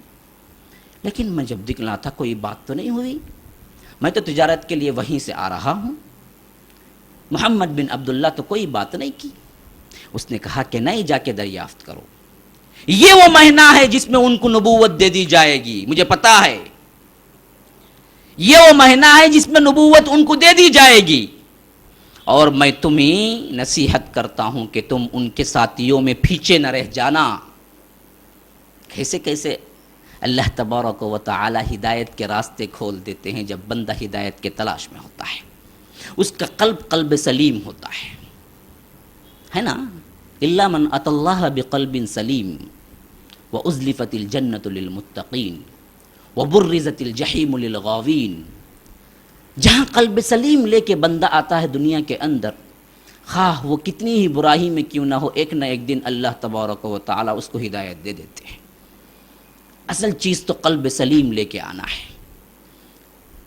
لیکن میں جب نکلا تھا کوئی بات تو نہیں ہوئی، میں تو تجارت کے لیے وہیں سے آ رہا ہوں. محمد بن عبداللہ تو کوئی بات نہیں کی. اس نے کہا کہ نہیں، جا کے دریافت کرو، یہ وہ مہینہ ہے جس میں ان کو نبوت دے دی جائے گی، مجھے پتا ہے یہ وہ مہینہ ہے جس میں نبوت ان کو دے دی جائے گی. اور میں تمہیں نصیحت کرتا ہوں کہ تم ان کے ساتھیوں میں پیچھے نہ رہ جانا. کیسے کیسے اللہ تبارک و تعالی ہدایت کے راستے کھول دیتے ہیں جب بندہ ہدایت کے تلاش میں ہوتا ہے، اس کا قلب سلیم ہوتا ہے نا. الا من اتى الله بقلب سلیم وازلفت الجنة للمتقین وبرزت الجحیم للغاوین. جہاں قلب سلیم لے کے بندہ آتا ہے دنیا کے اندر، خواہ وہ کتنی ہی برائی میں کیوں نہ ہو، ایک نہ ایک دن اللہ تبارک و تعالی اس کو ہدایت دے دیتے ہیں. اصل چیز تو قلب سلیم لے کے آنا ہے.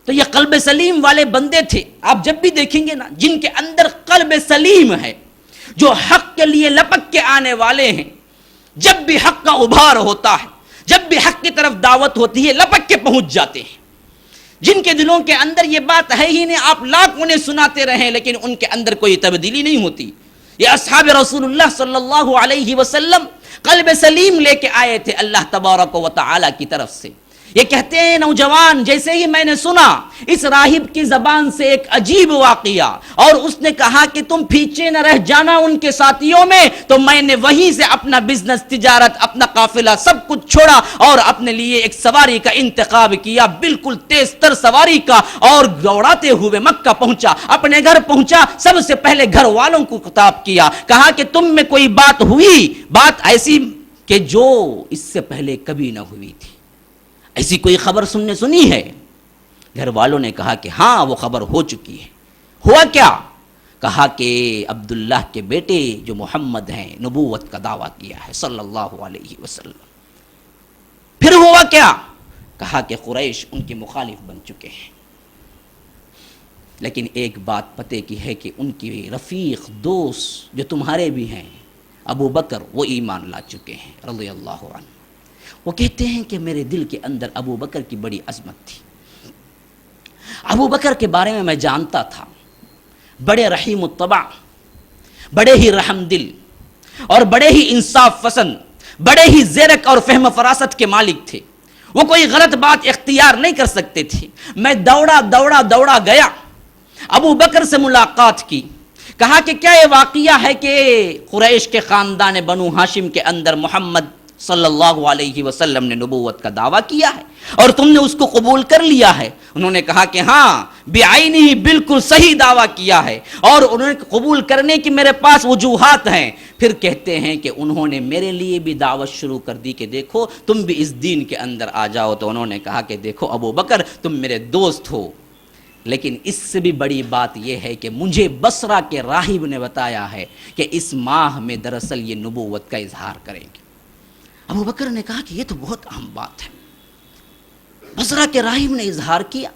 تو یہ قلب سلیم والے بندے تھے. آپ جب بھی دیکھیں گے نا جن کے اندر قلب سلیم ہے، جو حق کے لیے لپک کے آنے والے ہیں، جب بھی حق کا ابھار ہوتا ہے، جب بھی حق کی طرف دعوت ہوتی ہے لپک کے پہنچ جاتے ہیں. جن کے دلوں کے اندر یہ بات ہے ہی نہیں، آپ لاکھ انہیں سناتے رہیں لیکن ان کے اندر کوئی تبدیلی نہیں ہوتی. یہ اصحاب رسول اللہ صلی اللہ علیہ وسلم قلب سلیم لے کے آئے تھے اللہ تبارک و تعالی کی طرف سے. یہ کہتے ہیں نوجوان جیسے ہی میں نے سنا اس راہب کی زبان سے ایک عجیب واقعہ اور اس نے کہا کہ تم پیچھے نہ رہ جانا ان کے ساتھیوں میں، تو میں نے وہیں سے اپنا بزنس، تجارت، اپنا قافلہ سب کچھ چھوڑا اور اپنے لیے ایک سواری کا انتخاب کیا، بالکل تیز تر سواری کا، اور دوڑاتے ہوئے مکہ پہنچا. اپنے گھر پہنچا، سب سے پہلے گھر والوں کو خطاب کیا، کہا کہ تم میں کوئی بات ہوئی، بات ایسی کہ جو اس سے پہلے کبھی نہ ہوئی تھی، ایسی کوئی خبر سنی ہے؟ گھر والوں نے کہا کہ ہاں وہ خبر ہو چکی ہے. ہوا کیا؟ کہا کہ عبداللہ کے بیٹے جو محمد ہیں نبوت کا دعویٰ کیا ہے صلی اللہ علیہ وسلم. پھر ہوا کیا؟ کہا کہ قریش ان کے مخالف بن چکے ہیں، لیکن ایک بات پتے کی ہے کہ ان کی رفیق دوست جو تمہارے بھی ہیں ابو بکر، وہ ایمان لا چکے ہیں رضی اللہ عنہ. وہ کہتے ہیں کہ میرے دل کے اندر ابو بکر کی بڑی عظمت تھی. ابو بکر کے بارے میں جانتا تھا، بڑے رحیم الطبع، بڑے ہی رحم دل اور بڑے ہی انصاف پسند، بڑے ہی زیرک اور فہم فراست کے مالک تھے. وہ کوئی غلط بات اختیار نہیں کر سکتے تھے. میں دوڑا گیا، ابو بکر سے ملاقات کی، کہا کہ کیا یہ واقعہ ہے کہ قریش کے خاندان بنو ہاشم کے اندر محمد صلی اللہ علیہ وسلم نے نبوت کا دعویٰ کیا ہے اور تم نے اس کو قبول کر لیا ہے؟ انہوں نے کہا کہ ہاں بعینی ہی بالکل صحیح دعویٰ کیا ہے اور انہوں نے قبول کرنے کی میرے پاس وجوہات ہیں. پھر کہتے ہیں کہ انہوں نے میرے لیے بھی دعوت شروع کر دی کہ دیکھو تم بھی اس دین کے اندر آ جاؤ. تو انہوں نے کہا کہ دیکھو ابو بکر تم میرے دوست ہو، لیکن اس سے بھی بڑی بات یہ ہے کہ مجھے بصرہ کے راہب نے بتایا ہے کہ اس ماہ میں دراصل یہ نبوت کا اظہار کریں گے. ابو بکر نے کہا کہ یہ تو بہت اہم بات ہے. بصرہ کے راہب نے اظہار کیا،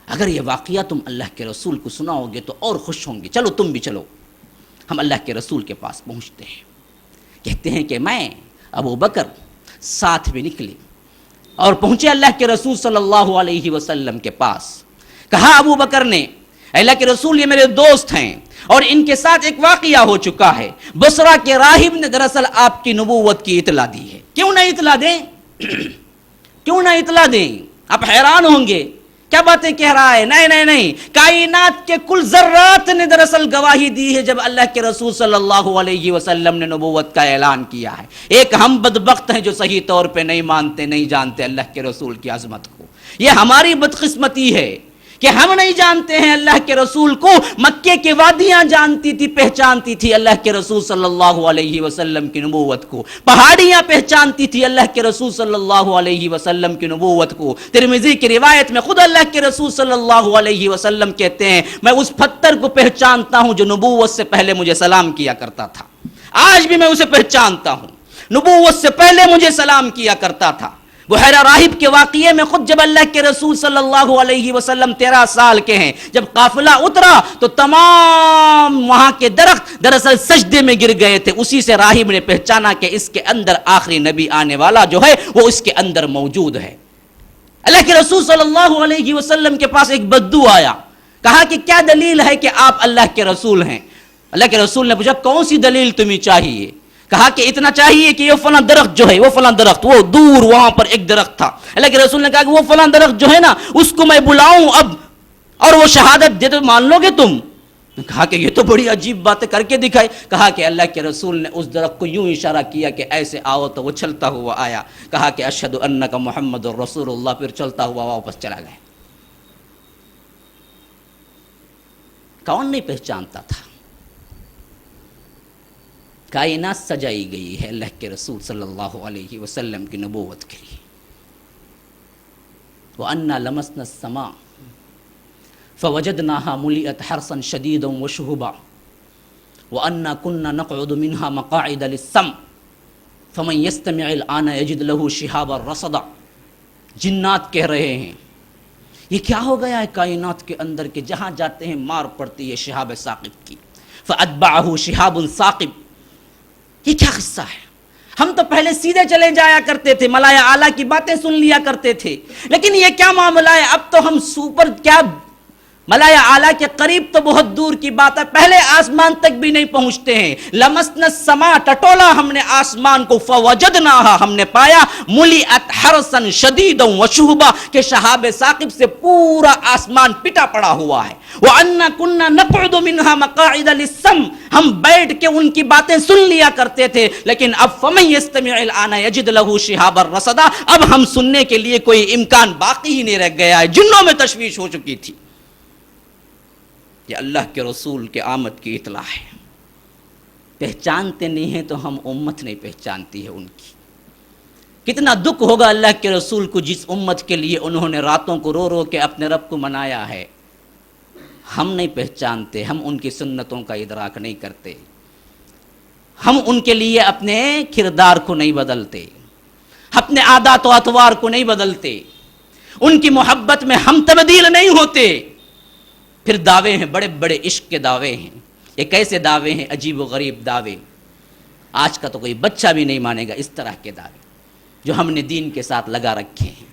اگر یہ واقعہ تم اللہ کے رسول کو سناؤ گے تو اور خوش ہوں گے، چلو تم بھی چلو. ہم اللہ کے رسول کے پاس پہنچتے ہیں. کہتے ہیں کہ میں ابو بکر ساتھ بھی نکلے اور پہنچے اللہ کے رسول صلی اللہ علیہ وسلم کے پاس. کہا ابو بکر نے اللہ کے رسول یہ میرے دوست ہیں اور ان کے ساتھ ایک واقعہ ہو چکا ہے. بصرہ کے راہب نے دراصل آپ کی نبوت کی اطلاع دی ہے. کیوں نہ اطلاع دیں؟ کیوں نہ اطلاع دیں؟ آپ حیران ہوں گے کیا باتیں کہہ رہا ہے. نہیں، کائنات کے کل ذرات نے دراصل گواہی دی ہے جب اللہ کے رسول صلی اللہ علیہ وسلم نے نبوت کا اعلان کیا ہے. ایک ہم بدبخت ہیں جو صحیح طور پہ نہیں مانتے، نہیں جانتے اللہ کے رسول کی عظمت کو. یہ ہماری بدقسمتی ہے کہ ہم نہیں جانتے ہیں اللہ کے رسول کو. مکے کے وادیاں جانتی تھی، پہچانتی تھی اللہ کے رسول صلی اللہ علیہ وسلم کی نبوت کو. پہاڑیاں پہچانتی تھی اللہ کے رسول صلی اللہ علیہ وسلم کی نبوت کو. ترمذی کی روایت میں خود اللہ کے رسول صلی اللہ علیہ وسلم کہتے ہیں میں اس پتھر کو پہچانتا ہوں جو نبوت سے پہلے مجھے سلام کیا کرتا تھا. آج بھی میں اسے پہچانتا ہوں، نبوت سے پہلے مجھے سلام کیا کرتا تھا. بحیرہ راہب کے واقعے میں خود جب اللہ کے رسول صلی اللہ علیہ وسلم 13 سال کے ہیں، جب قافلہ اترا تو تمام وہاں کے درخت دراصل سجدے میں گر گئے تھے. اسی سے راہب نے پہچانا کہ اس کے اندر آخری نبی آنے والا جو ہے وہ اس کے اندر موجود ہے. اللہ کے رسول صلی اللہ علیہ وسلم کے پاس ایک بدو آیا. کہا کہ کیا دلیل ہے کہ آپ اللہ کے رسول ہیں؟ اللہ کے رسول نے پوچھا کون سی دلیل تمہیں چاہیے؟ کہا کہ اتنا چاہیے کہ یہ فلاں درخت جو ہے، وہ فلاں درخت، وہ دور وہاں پر ایک درخت تھا. اللہ کے رسول نے کہا کہ وہ فلاں درخت جو ہے نا اس کو میں بلاؤں اب اور وہ شہادت دے تو مان لو گے تم؟ کہا کہ یہ تو بڑی عجیب باتیں کر کے دکھائی. کہا کہ اللہ کے رسول نے اس درخت کو یوں اشارہ کیا کہ ایسے آؤ تو وہ چلتا ہوا آیا. کہا کہ اشہد انک محمد رسول اللہ، پھر چلتا ہوا واپس چلا گیا. کون نہیں پہچانتا تھا؟ کائنات سجائی گئی ہے اللہ کے رسول صلی اللہ علیہ وسلم کی نبوت کے لیے. وَأَنَّا لَمَسْنَا السَّمَاءَ فَوَجَدْنَاهَا مُلِئَتْ حَرْسًا شَدِيدًا وَشُهُبًا وَأَنَّا كُنَّا نَقْعُدُ مِنْهَا مَقَاعِدَ لِلسَّمْعِ فَمَنْ يَسْتَمِعِ الْآنَ يَجِدْ لَهُ شِهَابًا رَصَدًا. جنات کہہ رہے ہیں یہ کیا ہو گیا ہے کائنات کے اندر کہ جہاں جاتے ہیں مار پڑتی ہے شہاب ثاقب کی. فَأَتْبَعَهُ شِهَابٌ ثَاقِب. یہ کیا قصہ ہے؟ ہم تو پہلے سیدھے چلے جایا کرتے تھے، ملائے اعلیٰ کی باتیں سن لیا کرتے تھے، لیکن یہ کیا معاملہ ہے؟ اب تو ہم سوپر کیا ملائے اعلیٰ کے قریب تو بہت دور کی بات ہے، پہلے آسمان تک بھی نہیں پہنچتے ہیں. لمسنا السماء، ٹٹولا ہم نے آسمان کو. فوجدناها، ہم نے پایا. ملئت حرسا شدیدا وشہبا، کہ شہاب ثاقب سے پورا آسمان پٹا پڑا ہوا ہے. وَأَنَّا كُنَّا نَقْعُدُ مِنْهَا مَقَاعِدَ لِلسَّمْعِ، ہم بیٹھ کے ان کی باتیں سن لیا کرتے تھے، لیکن اب فَمَن يَسْتَمِعِ الْآنَ يَجِدْ لَهُ شِهَابًا رَصَدًا، اب ہم سننے کے لیے کوئی امکان باقی ہی نہیں رہ گیا ہے. جنوں میں تشویش ہو چکی تھی. یہ اللہ کے رسول کے آمد کی اطلاع ہے. پہچانتے نہیں ہیں تو ہم امت نہیں پہچانتی ہے ان کی. کتنا دکھ ہوگا اللہ کے رسول کو جس امت کے لیے انہوں نے راتوں کو رو رو کے اپنے رب کو منایا ہے. ہم نہیں پہچانتے، ہم ان کی سنتوں کا ادراک نہیں کرتے، ہم ان کے لیے اپنے کردار کو نہیں بدلتے، اپنے عادات و اطوار کو نہیں بدلتے، ان کی محبت میں ہم تبدیل نہیں ہوتے. پھر دعوے ہیں، بڑے بڑے عشق کے دعوے ہیں. یہ کیسے دعوے ہیں؟ عجیب و غریب دعوے. آج کا تو کوئی بچہ بھی نہیں مانے گا اس طرح کے دعوے جو ہم نے دین کے ساتھ لگا رکھے ہیں.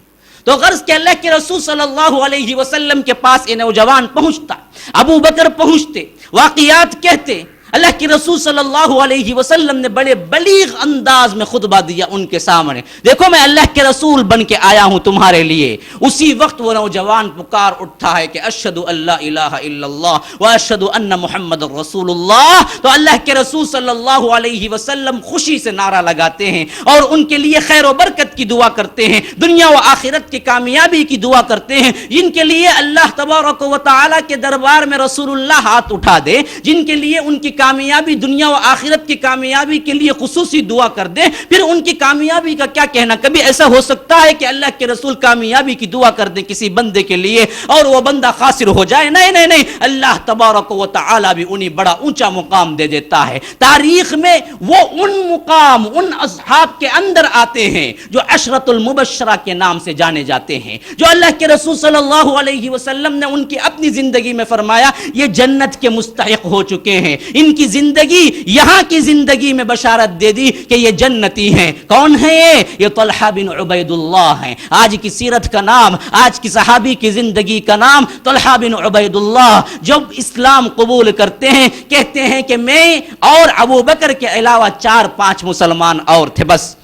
تو غرض کہ اللہ کے رسول صلی اللہ علیہ وسلم کے پاس یہ نوجوان پہنچتا، ابو بکر پہنچتے، واقعات کہتے. اللہ کے رسول صلی اللہ علیہ وسلم نے بڑے بلیغ انداز میں خطبہ دیا ان کے سامنے. دیکھو میں اللہ کے رسول بن کے آیا ہوں تمہارے لیے. اسی وقت وہ نوجوان پکار اٹھتا ہے کہ اشہد ان لا الہ الا اللہ و اشہد ان محمد رسول اللہ. تو اللہ کے رسول صلی اللہ علیہ وسلم خوشی سے نعرہ لگاتے ہیں اور ان کے لیے خیر و برکت کی دعا کرتے ہیں, دنیا و آخرت کی کامیابی کی دعا کرتے ہیں. جن کے لیے اللہ تبارک و تعالی کے دربار میں رسول اللہ ہاتھ اٹھا دے, جن کے لیے ان کی کامیابی دنیا و آخرت کی کامیابی کے لیے خصوصی دعا کر دیں, پھر ان کی کامیابی کا کیا کہنا. کبھی ایسا ہو سکتا ہے کہ اللہ کے رسول کامیابی کی دعا کر دیں کسی بندے کے لیے اور وہ بندہ خاسر ہو جائے؟ نہیں نہیں نہیں, اللہ تبارک و تعالی بھی انہیں بڑا اونچا مقام دے دیتا ہے. تاریخ میں وہ ان مقام ان اصحاب کے اندر آتے ہیں جو عشرۃ المبشرہ کے نام سے جانے جاتے ہیں, جو اللہ کے رسول صلی اللہ علیہ وسلم نے ان کی اپنی زندگی میں فرمایا یہ جنت کے مستحق ہو چکے ہیں. ان کی زندگی یہاں کی زندگی میں بشارت دے دی کہ یہ جنتی ہیں. کون ہے یہ طلحہ بن عبید اللہ ہیں. آج کی سیرت کا نام, آج کی صحابی کی زندگی کا نام طلحہ بن عبید اللہ. جب اسلام قبول کرتے ہیں کہتے ہیں کہ میں اور ابو بکر کے علاوہ 4-5 مسلمان اور تھے, بس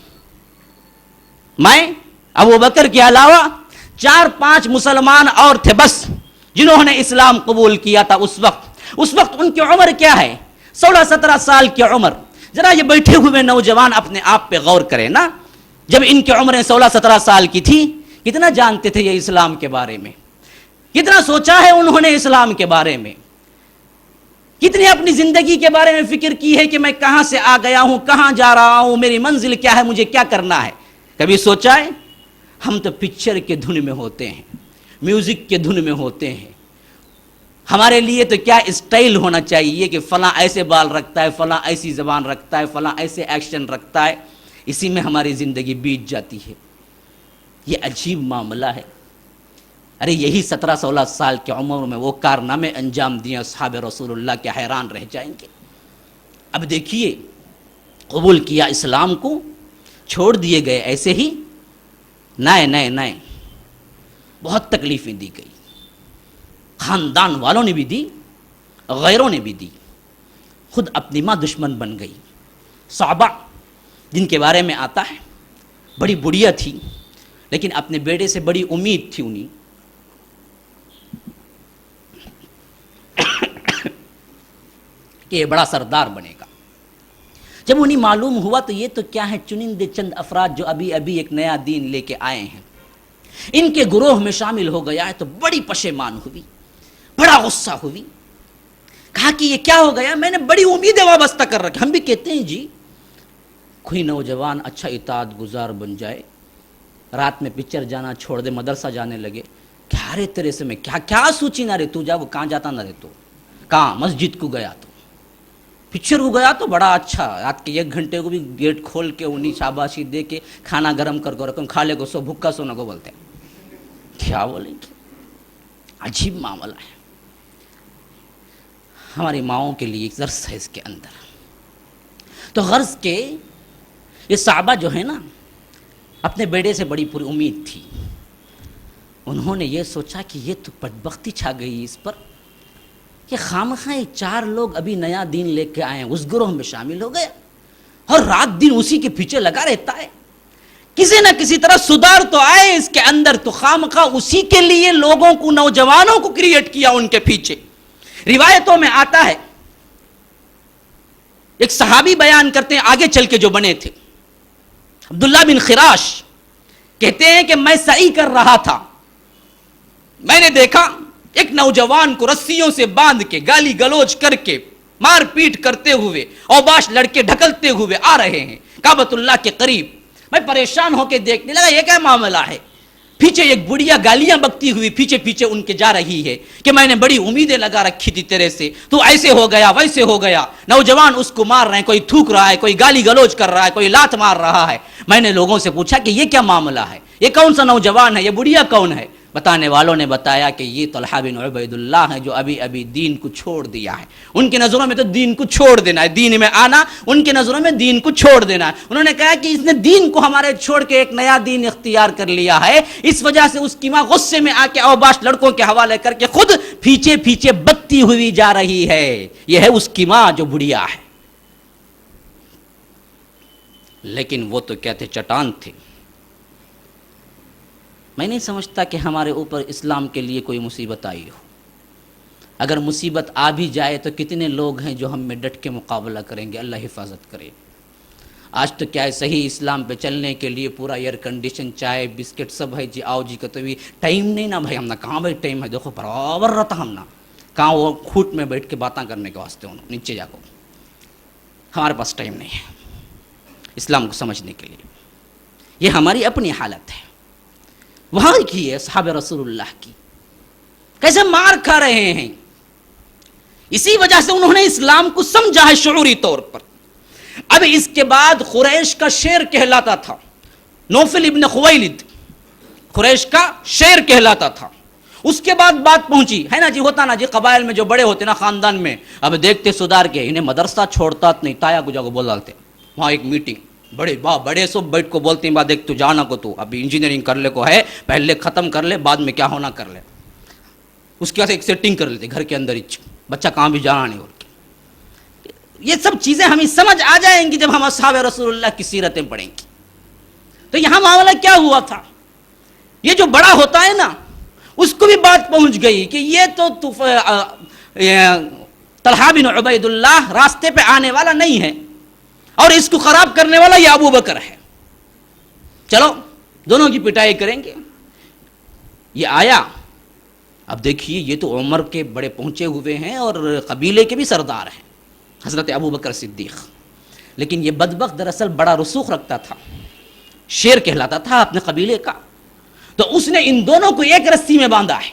میں ابو بکر کے علاوہ 4-5 مسلمان اور تھے بس جنہوں نے اسلام قبول کیا تھا. اس وقت ان کی عمر کیا ہے؟ 16-17 سال کی عمر. ذرا یہ بیٹھے ہوئے نوجوان اپنے آپ پہ غور کریں نا, جب ان کی عمریں 16-17 سال کی تھی کتنا جانتے تھے یہ اسلام کے بارے میں, کتنا سوچا ہے انہوں نے اسلام کے بارے میں, کتنی اپنی زندگی کے بارے میں فکر کی ہے کہ میں کہاں سے آ گیا ہوں, کہاں جا رہا ہوں, میری منزل کیا ہے, مجھے کیا کرنا ہے. کبھی سوچا ہے؟ ہم تو پکچر کے دھن میں ہوتے ہیں, میوزک کے دھن میں ہوتے ہیں. ہمارے لیے تو کیا اسٹائل ہونا چاہیے کہ فلاں ایسے بال رکھتا ہے, فلاں ایسی زبان رکھتا ہے, فلاں ایسے ایکشن رکھتا ہے, اسی میں ہماری زندگی بیت جاتی ہے. یہ عجیب معاملہ ہے. ارے یہی 17-16 سال کی عمر میں وہ کارنامے انجام دیے اصحاب رسول اللہ کے, حیران رہ جائیں گے. اب دیکھیے قبول کیا اسلام کو, چھوڑ دیے گئے ایسے ہی. نئے بہت تکلیفیں دی گئی, خاندان والوں نے بھی دی, غیروں نے بھی دی, خود اپنی ماں دشمن بن گئی. صعبہ جن کے بارے میں آتا ہے بڑی بڑھیا تھی لیکن اپنے بیٹے سے بڑی امید تھی انہیں کہ یہ بڑا سردار بنے گا. جب انہیں معلوم ہوا تو یہ تو کیا ہے, چنندے چند افراد جو ابھی ایک نیا دین لے کے آئے ہیں, ان کے گروہ میں شامل ہو گیا ہے, تو بڑی پشیمان ہوئی, بڑا غصہ ہوئی. کہا کہ یہ کیا ہو گیا, میں نے بڑی امیدیں وابستہ کر رکھی. ہم بھی کہتے ہیں جی کوئی نوجوان اچھا اطاعت گزار بن جائے, رات میں پکچر جانا چھوڑ دے, مدرسہ جانے لگے, کیا رے تیرے سے میں کیا سوچی نہ رے, تو جا وہ کہاں جاتا نہ رے, تو کہاں مسجد کو گیا, تو پکچر کو گیا تو بڑا اچھا, رات کے 1 گھنٹے کو بھی گیٹ کھول کے انہیں شاباشی دے کے کھانا گرم کر کے رکھوں, کھا لے کو سو, بھوکا سونا کو بولتے ہیں. کیا بولیں گے, عجیب معاملہ ہے. ہماری ماؤں کے لیے ایک درس ہے اس کے اندر. تو غرض کے یہ صحابہ جو ہے نا, اپنے بیٹے سے بڑی پوری امید تھی. انہوں نے یہ سوچا کہ یہ تو بدبختی چھا گئی اس پر کہ خامخواہ 4 لوگ ابھی نیا دین لے کے آئے ہیں, اس گروہ میں شامل ہو گئے اور رات دن اسی کے پیچھے لگا رہتا ہے. کسی نہ کسی طرح سدھار تو آئے اس کے اندر, تو خامخواہ اسی کے لیے لوگوں کو, نوجوانوں کو کریٹ کیا ان کے پیچھے. روایتوں میں آتا ہے, ایک صحابی بیان کرتے ہیں آگے چل کے جو بنے تھے, عبداللہ بن خراش کہتے ہیں کہ میں سعی کر رہا تھا, میں نے دیکھا ایک نوجوان کو رسیوں سے باندھ کے, گالی گلوچ کر کے, مار پیٹ کرتے ہوئے, اوباش لڑکے ڈھکلتے ہوئے آ رہے ہیں کعبۃ اللہ کے قریب. میں پریشان ہو کے دیکھنے لگا یہ کیا معاملہ ہے. پیچھے ایک بڑھیا گالیاں بکتی ہوئی پیچھے پیچھے ان کے جا رہی ہے کہ میں نے بڑی امیدیں لگا رکھی تھی تیرے سے, تو ایسے ہو گیا ویسے ہو گیا. نوجوان اس کو مار رہے ہیں, کوئی تھوک رہا ہے, کوئی گالی گلوچ کر رہا ہے, کوئی لات مار رہا ہے. میں نے لوگوں سے پوچھا کہ یہ کیا معاملہ ہے, یہ کون سا نوجوان ہے, یہ بڑھیا کون ہے. بتانے والوں نے بتایا کہ یہ طلحہ بن عبید اللہ ہیں جو ابھی ابھی دین کو چھوڑ دیا ہے. ان کی نظروں میں تو دین کو چھوڑ دینا ہے، دین میں آنا ان کی نظروں میں دین کو چھوڑ دینا ہے. انہوں نے کہا کہ اس نے دین کو ہمارے چھوڑ کے ایک نیا دین اختیار کر لیا ہے، اس وجہ سے اس کی ماں غصے میں آ کے اوباش لڑکوں کے حوالے کر کے خود پیچھے پیچھے بکتی ہوئی جا رہی ہے. یہ ہے اس کی ماں جو بڑھیا ہے. لیکن وہ تو کہتے چٹان تھے. میں نہیں سمجھتا کہ ہمارے اوپر اسلام کے لیے کوئی مصیبت آئی ہو. اگر مصیبت آ بھی جائے تو کتنے لوگ ہیں جو ہم میں ڈٹ کے مقابلہ کریں گے. اللہ حفاظت کرے. آج تو کیا ہے صحیح اسلام پہ چلنے کے لیے پورا ایئر کنڈیشن، چائے بسکٹ سب ہے جی. آؤ جی کا تو بھی ٹائم نہیں نا بھائی، ہم نہ کہاں بھائی ٹائم ہے. دیکھو برابر رہتا ہم نا کہاں وہ کھوٹ میں بیٹھ کے باتیں کرنے کے واسطے انہوں نیچے جا کو. ہمارے پاس ٹائم نہیں ہے اسلام کو سمجھنے کے لیے. یہ ہماری اپنی حالت ہے. وہاں کی ہے صحابہ رسول اللہ کی کیسے مار کھا رہے ہیں. اسی وجہ سے انہوں نے اسلام کو سمجھا ہے شعوری طور پر. اب اس کے بعد قریش کا شیر کہلاتا تھا نوفل ابن خویلد، قریش کا شیر کہلاتا تھا. اس کے بعد بات پہنچی ہے نا جی، ہوتا نا جی قبائل میں جو بڑے ہوتے نا خاندان میں، اب دیکھتے سدھار کے انہیں مدرسہ چھوڑتا نہیں، تایا کو جا کو بول ڈالتے. وہاں ایک میٹنگ بڑے سب بیٹھ کو بولتے ہیں دیکھ تو جانا کو تو ابھی انجینئرنگ کر لے کو ہے، پہلے ختم کر لے بعد میں کیا ہونا کر لے. اس کے بعد ایک سیٹنگ کر لیتے گھر کے اندر ہی، بچہ کہاں بھی جانا نہیں. اور یہ سب چیزیں ہمیں سمجھ آ جائیں گی جب ہم اصحاب رسول اللہ کی سیرتیں پڑھیں گی. تو یہاں معاملہ کیا ہوا تھا، یہ جو بڑا ہوتا ہے نا اس کو بھی بات پہنچ گئی کہ یہ تو طلحہ بن عبید اللہ راستے پہ آنے والا نہیں ہے اور اس کو خراب کرنے والا یہ ابو بکر ہے. چلو دونوں کی پٹائی کریں گے. یہ آیا. اب دیکھیے یہ تو عمر کے بڑے پہنچے ہوئے ہیں اور قبیلے کے بھی سردار ہیں حضرت ابو بکر صدیق. لیکن یہ بدبخت دراصل بڑا رسوخ رکھتا تھا، شیر کہلاتا تھا اپنے قبیلے کا. تو اس نے ان دونوں کو ایک رسی میں باندھا ہے،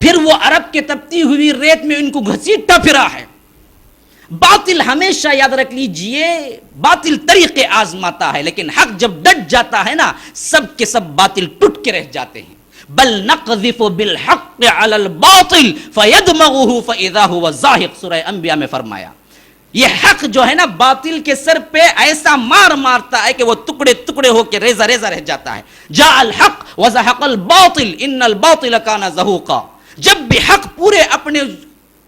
پھر وہ عرب کے تپتی ہوئی ریت میں ان کو گھسیٹتا پھرا ہے. باطل ہمیشہ یاد رکھ لیجئے باطل طریقے آزماتا ہے، لیکن حق جب ڈٹ جاتا ہے نا سب کے سب باطل ٹوٹ کے رہ جاتے ہیں. بل نقذف بالحق علی الباطل فیدمغه فاذا هو زاهق، سورہ انبیاء میں فرمایا. یہ حق جو ہے نا باطل کے سر پہ ایسا مار مارتا ہے کہ وہ ٹکڑے ٹکڑے ہو کے ریزہ ریزہ رہ جاتا ہے. جاء الحق وزهق الباطل ان الباطل كان زهوقا. جب بھی حق پورے اپنے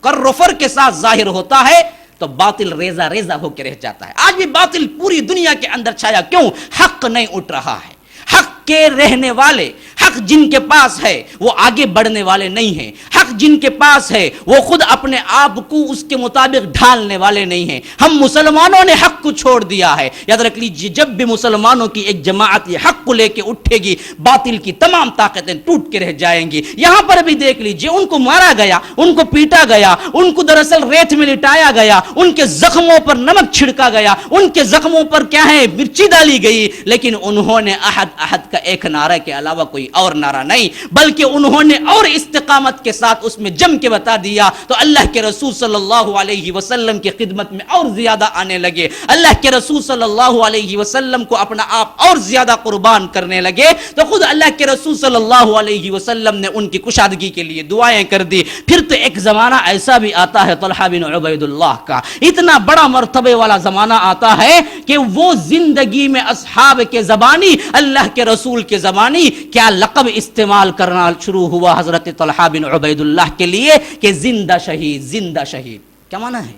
کرفر کے ساتھ ظاہر ہوتا ہے تو باطل ریزہ ریزہ ہو کے رہ جاتا ہے. آج بھی باطل پوری دنیا کے اندر چھایا، کیوں؟ حق نہیں اٹھ رہا ہے. حق کے رہنے والے، حق جن کے پاس ہے وہ آگے بڑھنے والے نہیں ہیں. حق جن کے پاس ہے وہ خود اپنے آپ کو اس کے مطابق ڈھالنے والے نہیں ہیں. ہم مسلمانوں نے حق کو چھوڑ دیا ہے. یاد رکھ لیجیے جب بھی مسلمانوں کی ایک جماعت یہ حق کو لے کے اٹھے گی باطل کی تمام طاقتیں ٹوٹ کے رہ جائیں گی. یہاں پر بھی دیکھ لیجیے ان کو مارا گیا، ان کو پیٹا گیا، ان کو دراصل ریت میں لٹایا گیا، ان کے زخموں پر نمک چھڑکا گیا، ان کے زخموں پر کیا ہے مرچی ڈالی گئی. لیکن انہوں نے احد کا ایک نعرہ کے علاوہ کوئی اور نعرہ نہیں، بلکہ انہوں نے اور استقامت کے ساتھ اس میں جم کے بتا دیا. تو اللہ کے رسول صلی اللہ علیہ وسلم کی خدمت میں اور زیادہ آنے لگے. اللہ کے رسول صلی اللہ علیہ وسلم کو اپنا آپ اور زیادہ قربان کرنے لگے. تو خود اللہ کے رسول صلی اللہ علیہ وسلم نے ان کی کشادگی کے لیے دعائیں کر دی. پھر تو ایک زمانہ ایسا بھی آتا ہے طلحہ بن عبید اللہ کا، اتنا بڑا مرتبے والا زمانہ آتا ہے کہ وہ زندگی میں اصحاب کے زبانی، اللہ کے رسول کے زبانی کیا لقب استعمال کرنا شروع ہوا حضرت طلحہ بن عبید اللہ کے لیے کہ زندہ شہید. زندہ شہید کیا معنی ہے؟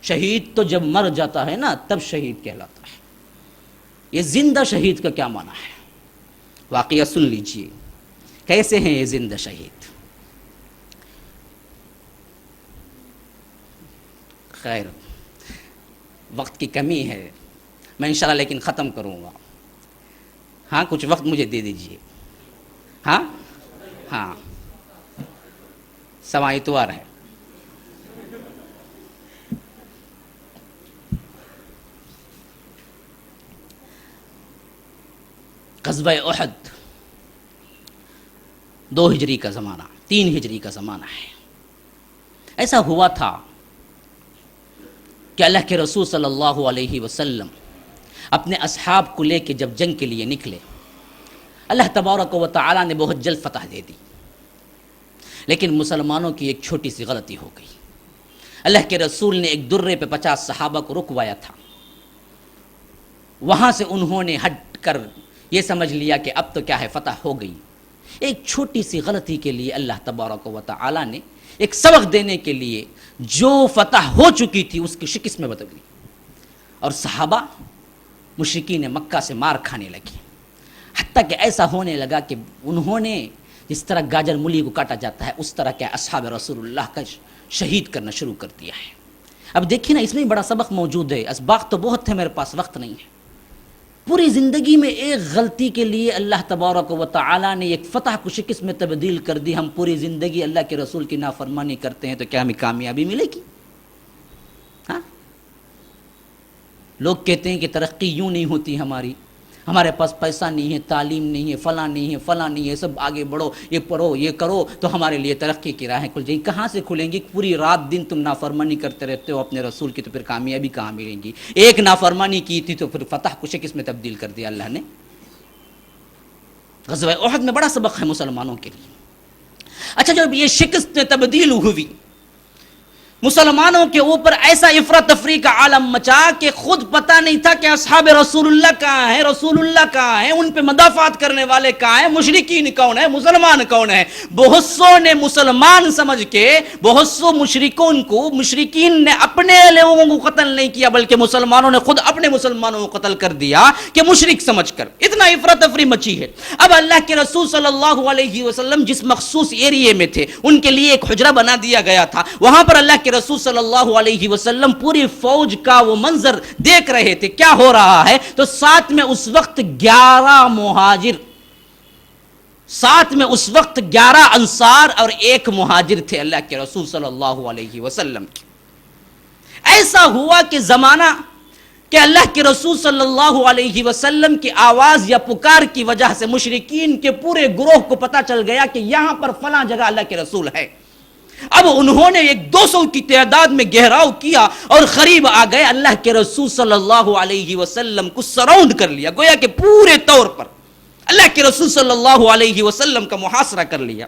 شہید تو جب مر جاتا ہے نا تب شہید کہلاتا ہے. یہ زندہ شہید کا کیا معنی ہے؟ واقعہ سن لیجئے کیسے ہیں یہ زندہ شہید. خیر وقت کی کمی ہے، میں انشاءاللہ لیکن ختم کروں گا. ہاں کچھ وقت مجھے دے دیجئے. ہاں سواں اتوار ہے. غزوہ احد 2 ہجری کا زمانہ، 3 ہجری کا زمانہ ہے. ایسا ہوا تھا کہ اللہ کے رسول صلی اللہ علیہ وسلم اپنے اصحاب کو لے کے جب جنگ کے لیے نکلے، اللہ تبارک و تعالیٰ نے بہت جلد فتح دے دی، لیکن مسلمانوں کی ایک چھوٹی سی غلطی ہو گئی۔ اللہ کے رسول نے ایک درے پہ 50 صحابہ کو رکوایا تھا، وہاں سے انہوں نے ہٹ کر یہ سمجھ لیا کہ اب تو کیا ہے، فتح ہو گئی۔ ایک چھوٹی سی غلطی کے لیے اللہ تبارک و تعالیٰ نے ایک سبق دینے کے لیے جو فتح ہو چکی تھی اس کی شکست میں بدل دی، اور صحابہ مشرکین مکہ سے مار کھانے لگے، حتیٰ کہ ایسا ہونے لگا کہ انہوں نے جس طرح گاجر مولی کو کاٹا جاتا ہے اس طرح کے اصحاب رسول اللہ کا شہید کرنا شروع کر دیا ہے۔ اب دیکھیے نا، اس میں بڑا سبق موجود ہے، اسباق تو بہت تھے، میرے پاس وقت نہیں ہے۔ پوری زندگی میں ایک غلطی کے لیے اللہ تبارک و تعالیٰ نے ایک فتح کو شکست میں تبدیل کر دی۔ ہم پوری زندگی اللہ کے رسول کی نافرمانی کرتے ہیں تو کیا ہمیں کامیابی ملے گی؟ ہاں، لوگ کہتے ہیں کہ ترقی یوں نہیں ہوتی ہمارے پاس پیسہ نہیں ہے، تعلیم نہیں ہے، فلاں نہیں ہے، فلاں نہیں ہے، سب آگے بڑھو، یہ پڑھو، یہ کرو تو ہمارے لیے ترقی کی راہیں کھل جائیں گی۔ کہاں سے کھلیں گی؟ پوری رات دن تم نافرمانی کرتے رہتے ہو اپنے رسول کی، تو پھر کامیابی کہاں ملیں گی؟ ایک نافرمانی کی تھی تو پھر فتح کو شکست میں تبدیل کر دیا اللہ نے۔ غزوہ احد میں بڑا سبق ہے مسلمانوں کے لیے۔ اچھا، جب یہ شکست میں تبدیل ہوئی، مسلمانوں کے اوپر ایسا افراتفری کا عالم مچا کہ خود پتہ نہیں تھا کہ اصحاب رسول اللہ کہاں ہیں، رسول اللہ کہاں ہیں، ان پہ مدافعات کرنے والے کہاں ہیں، مشرکین کون ہیں، مسلمان کون ہیں۔ بہت سو نے مسلمان سمجھ کے، بہت سو مشرکین نے اپنے لوگوں کو قتل نہیں کیا، بلکہ مسلمانوں نے خود اپنے مسلمانوں کو قتل کر دیا کہ مشرک سمجھ کر۔ اتنا افراتفری مچی ہے۔ اب اللہ کے رسول صلی اللہ علیہ وسلم جس مخصوص ایریے میں تھے، ان کے لیے ایک حجرہ بنا دیا گیا تھا، وہاں پر اللہ کے رسول صلی اللہ علیہ وسلم پوری فوج کا وہ منظر دیکھ رہے تھے کیا ہو رہا ہے۔ تو ساتھ میں اس وقت 11 انصار اور 1 مہاجر تھے اللہ کے رسول صلی اللہ علیہ وسلم کے۔ ایسا ہوا کہ زمانہ کہ اللہ کے رسول صلی اللہ علیہ وسلم کی آواز یا پکار کی وجہ سے مشرکین کے پورے گروہ کو پتا چل گیا کہ یہاں پر فلاں جگہ اللہ کے رسول ہے۔ اب انہوں نے 200 کی تعداد میں گہراؤ کیا اور قریب آ گئے، اللہ کے رسول صلی اللہ علیہ وسلم کو سراؤنڈ کر لیا، گویا کہ پورے طور پر اللہ کے رسول صلی اللہ علیہ وسلم کا محاصرہ کر لیا۔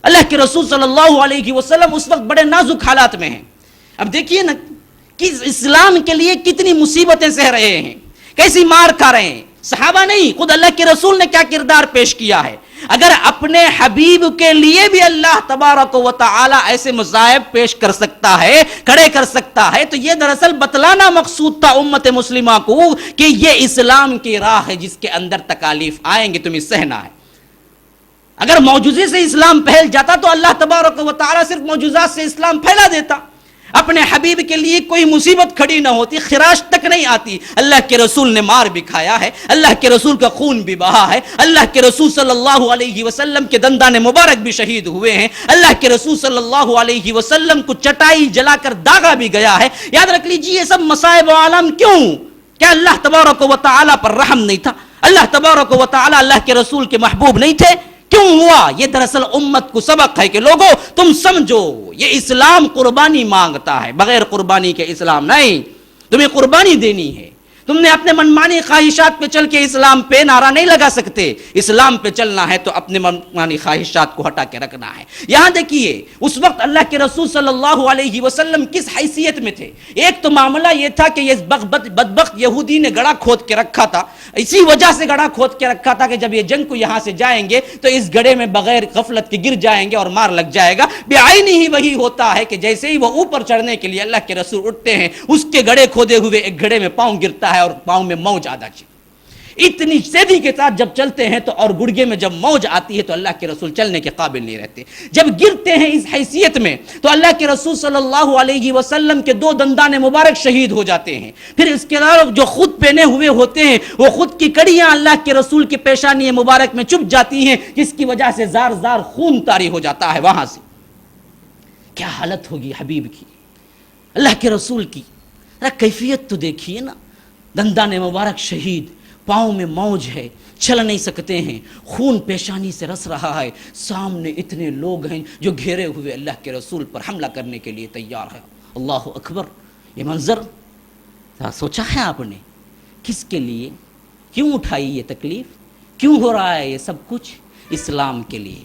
اللہ کے رسول صلی اللہ علیہ وسلم اس وقت بڑے نازک حالات میں ہیں۔ اب دیکھیے نا کہ اسلام کے لیے کتنی مصیبتیں سہ رہے ہیں، کیسی مار کھا رہے ہیں۔ صحابہ نہیں، خود اللہ کے رسول نے کیا کردار پیش کیا ہے۔ اگر اپنے حبیب کے لیے بھی اللہ تبارک و تعالی ایسے مصائب پیش کر سکتا ہے، کھڑے کر سکتا ہے، تو یہ دراصل بتلانا مقصود تھا امت مسلمہ کو کہ یہ اسلام کی راہ ہے جس کے اندر تکالیف آئیں گے، تمہیں سہنا ہے۔ اگر معجزے سے اسلام پھیل جاتا تو اللہ تبارک و تعالی صرف معجزات سے اسلام پھیلا دیتا، اپنے حبیب کے لیے کوئی مصیبت کھڑی نہ ہوتی، خراش تک نہیں آتی۔ اللہ کے رسول نے مار بھی کھایا ہے، اللہ کے رسول کا خون بھی بہا ہے، اللہ کے رسول صلی اللہ علیہ وسلم کے دندان مبارک بھی شہید ہوئے ہیں، اللہ کے رسول صلی اللہ علیہ وسلم کو چٹائی جلا کر داغا بھی گیا ہے۔ یاد رکھ لیجیے، یہ سب مصائب و عالم کیوں؟ کیا اللہ تبارک و تعالی پر رحم نہیں تھا؟ اللہ تبارک و تعالی اللہ کے رسول کے محبوب نہیں تھے؟ کیوں ہوا؟ یہ دراصل امت کو سبق ہے کہ لوگوں تم سمجھو، یہ اسلام قربانی مانگتا ہے، بغیر قربانی کے اسلام نہیں۔ تمہیں قربانی دینی ہے، تم نے اپنے منمانی خواہشات پہ چل کے اسلام پہ نعرہ نہیں لگا سکتے۔ اسلام پہ چلنا ہے تو اپنے منمانی خواہشات کو ہٹا کے رکھنا ہے۔ یہاں دیکھیے اس وقت اللہ کے رسول صلی اللہ علیہ وسلم کس حیثیت میں تھے۔ ایک تو معاملہ یہ تھا کہ یہ بدبخت یہودی نے گڑھا کھود کے رکھا تھا، اسی وجہ سے گڑھا کھود کے رکھا تھا کہ جب یہ جنگ کو یہاں سے جائیں گے تو اس گڑھے میں بغیر غفلت کے گر جائیں گے اور مار لگ جائے گا۔ بعینی ہی وہی ہوتا ہے کہ جیسے ہی وہ اوپر چڑھنے کے لیے اللہ کے رسول اٹھتے ہیں، اس کے گڑھے کھودے ہوئے ایک گڑھے میں پاؤں گرتا ہے اور پاؤں میں موج آ جاتی۔ اتنی تیزی کے ساتھ جب چلتے ہیں تو اور گڑگے میں جب موج آتی ہے تو اللہ کے رسول چلنے کے قابل نہیں رہتے۔ جب گرتے ہیں اس حیثیت میں تو اللہ کے رسول صلی اللہ علیہ وسلم کے 2 دندان مبارک شہید ہو جاتے ہیں۔ پھر اس کے علاوہ جو خود پہنے ہوئے ہوتے ہیں وہ خود کی کڑیاں اللہ کے رسول کے پیشانی مبارک میں چپ جاتی ہیں، جس کی وجہ سے زار زار خون طاری ہو جاتا ہے وہاں سے۔ کیا حالت ہوگی حبیب کی، اللہ کے رسول کی، کیفیت تو دیکھیے نا۔ دندان مبارک شہید، پاؤں میں موج ہے، چل نہیں سکتے ہیں، خون پیشانی سے رس رہا ہے، سامنے اتنے لوگ ہیں جو گھیرے ہوئے اللہ کے رسول پر حملہ کرنے کے لیے تیار ہے۔ اللہ اکبر! یہ منظر سوچا ہے آپ نے کس کے لیے، کیوں اٹھائی یہ تکلیف؟ کیوں ہو رہا ہے یہ سب کچھ؟ اسلام کے لیے،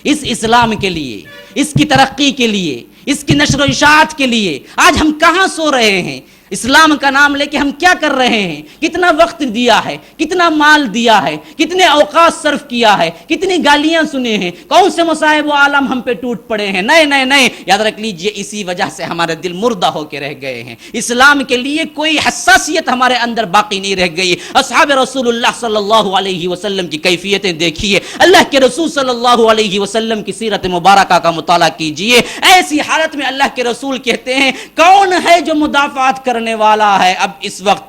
اس اسلام کے لیے، اس کی ترقی کے لیے، اس کی نشر و اشاعت کے لیے۔ آج ہم کہاں سو رہے ہیں؟ اسلام کا نام لے کے ہم کیا کر رہے ہیں؟ کتنا وقت دیا ہے، کتنا مال دیا ہے، کتنے اوقات صرف کیا ہے، کتنی گالیاں سنے ہیں، کون سے مصائب و عالم ہم پہ ٹوٹ پڑے ہیں۔ نہیں، یاد رکھ لیجئے، اسی وجہ سے ہمارے دل مردہ ہو کے رہ گئے ہیں۔ اسلام کے لیے کوئی حساسیت ہمارے اندر باقی نہیں رہ گئی۔ اصحاب رسول اللہ صلی اللہ علیہ وسلم کی کیفیتیں دیکھیے، اللہ کے رسول صلی اللہ علیہ وسلم کی سیرت مبارکہ کا مطالعہ کیجئے۔ ایسی حالت میں اللہ کے رسول کہتے ہیں، کون ہے جو مدافعات کرنے والا ہے اب اس وقت؟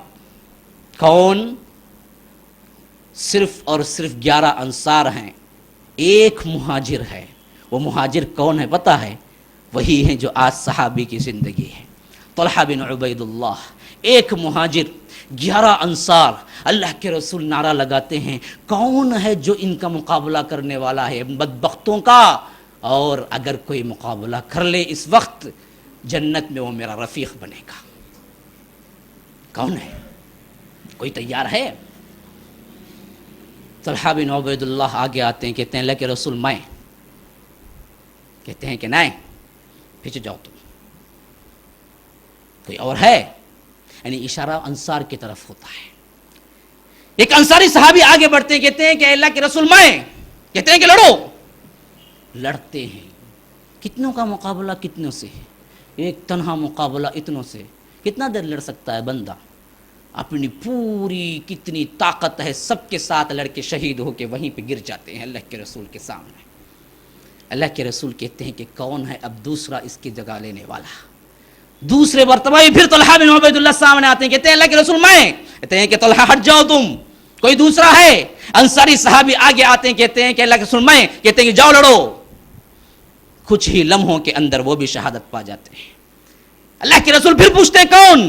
کون؟ صرف اور صرف 11 انصار ہیں، ایک مہاجر ہے۔ وہ مہاجر کون ہے پتہ ہے؟ وہی ہیں جو آج صحابی کی زندگی ہے۔ طلحہ بن عبید اللہ، ایک مہاجر، 11 انصار۔ اللہ کے رسول نعرہ لگاتے ہیں، کون ہے جو ان کا مقابلہ کرنے والا ہے بدبختوں کا؟ اور اگر کوئی مقابلہ کر لے اس وقت، جنت میں وہ میرا رفیق بنے گا۔ کون ہے؟ کوئی تیار ہے؟ طلحہ بن عبید اللہ آگے آتے ہیں، کہتے ہیں اللہ کے رسول میں، کہتے ہیں کہ نہیں، پیچھے جاؤ تم، کوئی اور ہے؟ یعنی اشارہ انصار کی طرف ہوتا ہے۔ ایک انصاری صحابی آگے بڑھتے ہیں، کہتے ہیں کہ اللہ کے رسول میں، کہتے ہیں کہ لڑو۔ لڑتے ہیں۔ کتنوں کا مقابلہ کتنوں سے ہے؟ ایک تنہا مقابلہ اتنوں سے کتنا دیر لڑ سکتا ہے بندہ؟ اپنی پوری کتنی طاقت ہے سب کے ساتھ لڑ کے شہید ہو کے وہیں پہ گر جاتے ہیں اللہ کے رسول کے سامنے۔ اللہ کے رسول کہتے ہیں کہ کون ہے اب دوسرا اس کی جگہ لینے والا؟ دوسرے مرتبہ پھر طلحہ بن عبید اللہ سامنے آتے ہیں، کہتے ہیں اللہ کے رسول میں، کہتے ہیں کہ طلحہ ہٹ جاؤ تم، کوئی دوسرا ہے؟ انصاری صحابی آگے آتے ہیں، کہتے ہیں کہ اللہ کے رسول میں، کہتے ہیں کہ جاؤ لڑو۔ کچھ ہی لمحوں کے اندر وہ بھی شہادت پا جاتے ہیں۔ اللہ کے رسول پھر پوچھتے ہیں کون؟